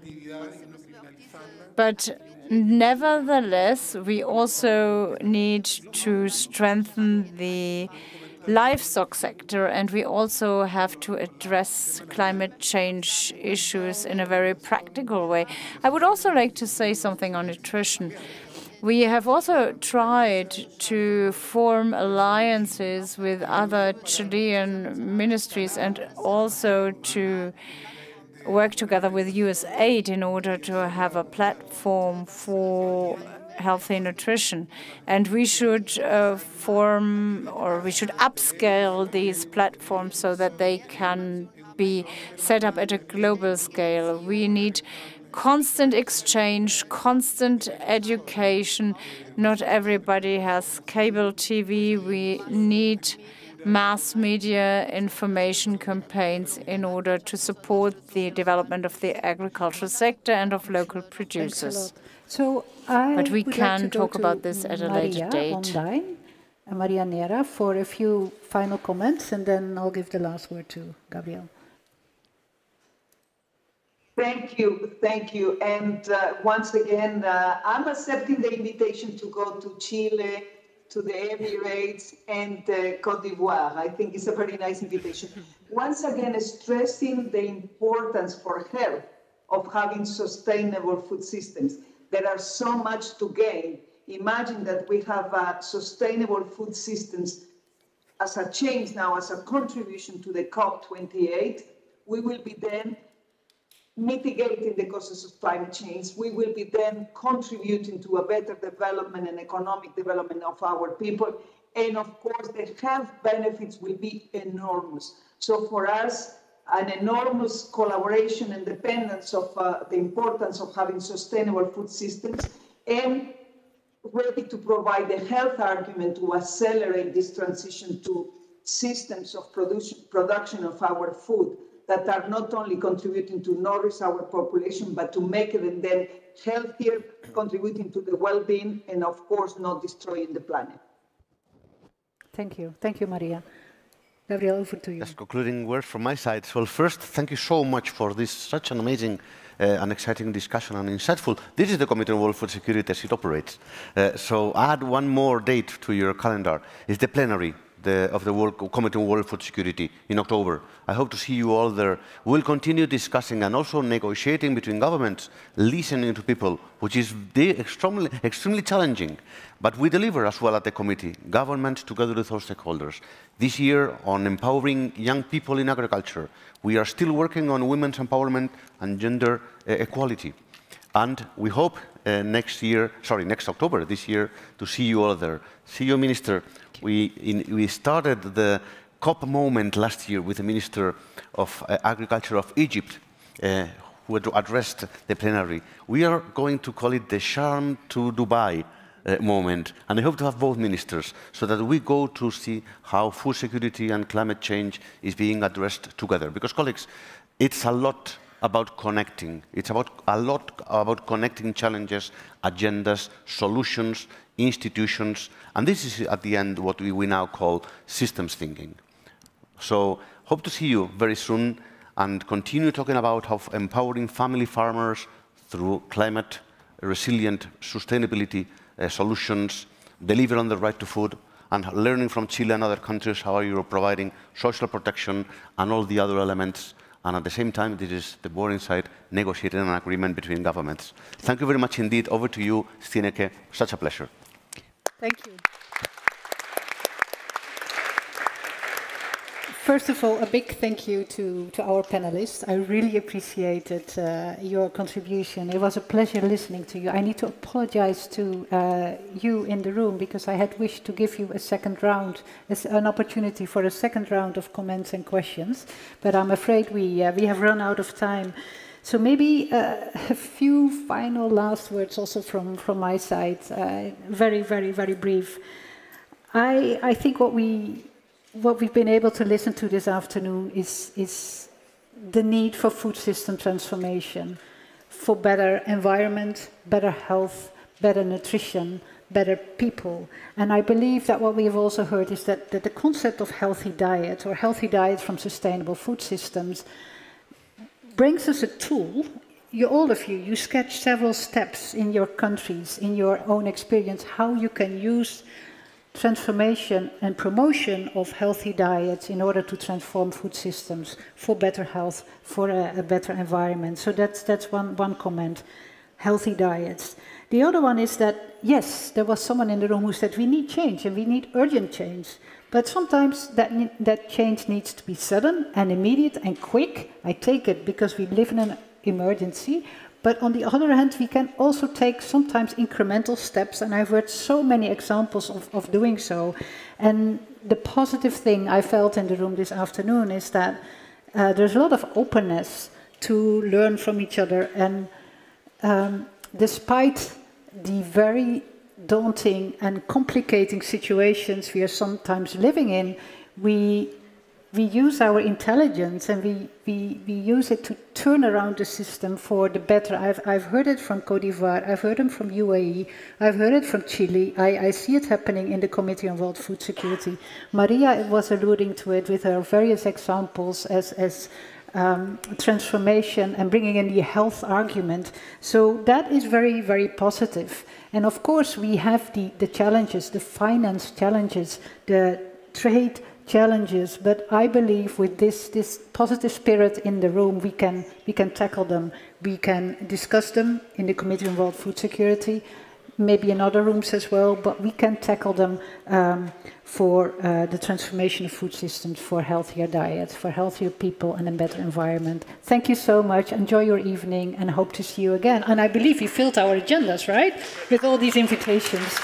Speaker 7: but nevertheless, we also need to strengthen the livestock sector, and we also have to address climate change issues in a very practical way. I would also like to say something on nutrition. We have also tried to form alliances with other Chilean ministries and also to work together with USAID in order to have a platform for healthy nutrition. And we should we should upscale these platforms so that they can be set up at a global scale. We need constant exchange, constant education. Not everybody has cable TV. We need mass media information campaigns in order to support the development of the agricultural sector and of local producers.
Speaker 1: So
Speaker 7: but we can talk about this at a later date.
Speaker 1: Maria Nera, for a few final comments, and then I'll give the last word to Gabriel.
Speaker 8: Thank you. And once again, I'm accepting the invitation to go to Chile, to the Emirates, and Côte d'Ivoire. I think it's a very nice invitation. Once again, stressing the importance for health of having sustainable food systems. There are so much to gain. Imagine that we have sustainable food systems as a change now, as a contribution to the COP28. We will be then mitigating the causes of climate change. We will be then contributing to a better development and economic development of our people. And of course, the health benefits will be enormous. So for us, an enormous collaboration and dependence of the importance of having sustainable food systems, and ready to provide the health argument to accelerate this transition to systems of production of our food that are not only contributing to nourish our population, but to make them then healthier, contributing to the well-being, and of course, not destroying the planet.
Speaker 1: Thank you. Thank you, Maria. Gabriel, over to you.
Speaker 2: Yes, concluding words from my side. Well, first, thank you so much for this such an amazing and exciting discussion and insightful. This is the Committee on World Food Security as it operates. So add one more date to your calendar. It's the plenary of the Committee on World Food Security in October. I hope to see you all there. We'll continue discussing and also negotiating between governments, listening to people, which is extremely challenging. But we deliver as well at the committee, government together with all stakeholders. This year on empowering young people in agriculture, we are still working on women's empowerment and gender equality. And we hope next October, this year, to see you all there. See you, Minister. We started the COP moment last year with the Minister of Agriculture of Egypt, who had addressed the plenary. We are going to call it the Sharm to Dubai moment, and I hope to have both ministers so that we go to see how food security and climate change is being addressed together. Because, colleagues, it's a lot about connecting. It's a lot about connecting challenges, agendas, solutions, institutions, and this is at the end what we now call systems thinking. So hope to see you very soon and continue talking about how empowering family farmers through climate resilient sustainability solutions, deliver on the right to food, and learning from Chile and other countries how you're providing social protection and all the other elements. And at the same time, this is the boring side, negotiating an agreement between governments. Thank you very much indeed. Over to you, Stineke. Such a pleasure.
Speaker 1: Thank you. First of all, a big thank you to our panelists. I really appreciated your contribution. It was a pleasure listening to you. I need to apologize to you in the room because I had wished to give you a second round, an opportunity for a second round of comments and questions, but I'm afraid we have run out of time. So maybe a few final last words also from my side, very, very, very brief. I think what we've been able to listen to this afternoon is the need for food system transformation, for better environment, better health, better nutrition, better people. And I believe that what we have also heard is that the concept of healthy diet or healthy diet from sustainable food systems brings us a tool. All of you sketch several steps in your countries, in your own experience, how you can use transformation and promotion of healthy diets in order to transform food systems for better health, for a better environment. So that's one comment, healthy diets. The other one is that, yes, there was someone in the room who said we need change and we need urgent change. But sometimes that change needs to be sudden and immediate and quick. I take it because we live in an emergency. But on the other hand, we can also take sometimes incremental steps, and I've heard so many examples of doing so. And the positive thing I felt in the room this afternoon is that there's a lot of openness to learn from each other. And despite the very daunting and complicating situations we are sometimes living in, we use our intelligence and we use it to turn around the system for the better. I've heard it from Côte d'Ivoire, I've heard it from UAE, I've heard it from Chile, I see it happening in the Committee on World Food Security. Maria was alluding to it with her various examples as transformation and bringing in the health argument. So that is very, very positive. And of course we have the challenges, the finance challenges, the trade challenges, but I believe with this positive spirit in the room, we can tackle them. We can discuss them in the Committee on World Food Security, maybe in other rooms as well, but we can tackle them for the transformation of food systems, for healthier diets, for healthier people and a better environment. Thank you so much. Enjoy your evening and hope to see you again. And I believe you filled our agendas, right? With all these invitations.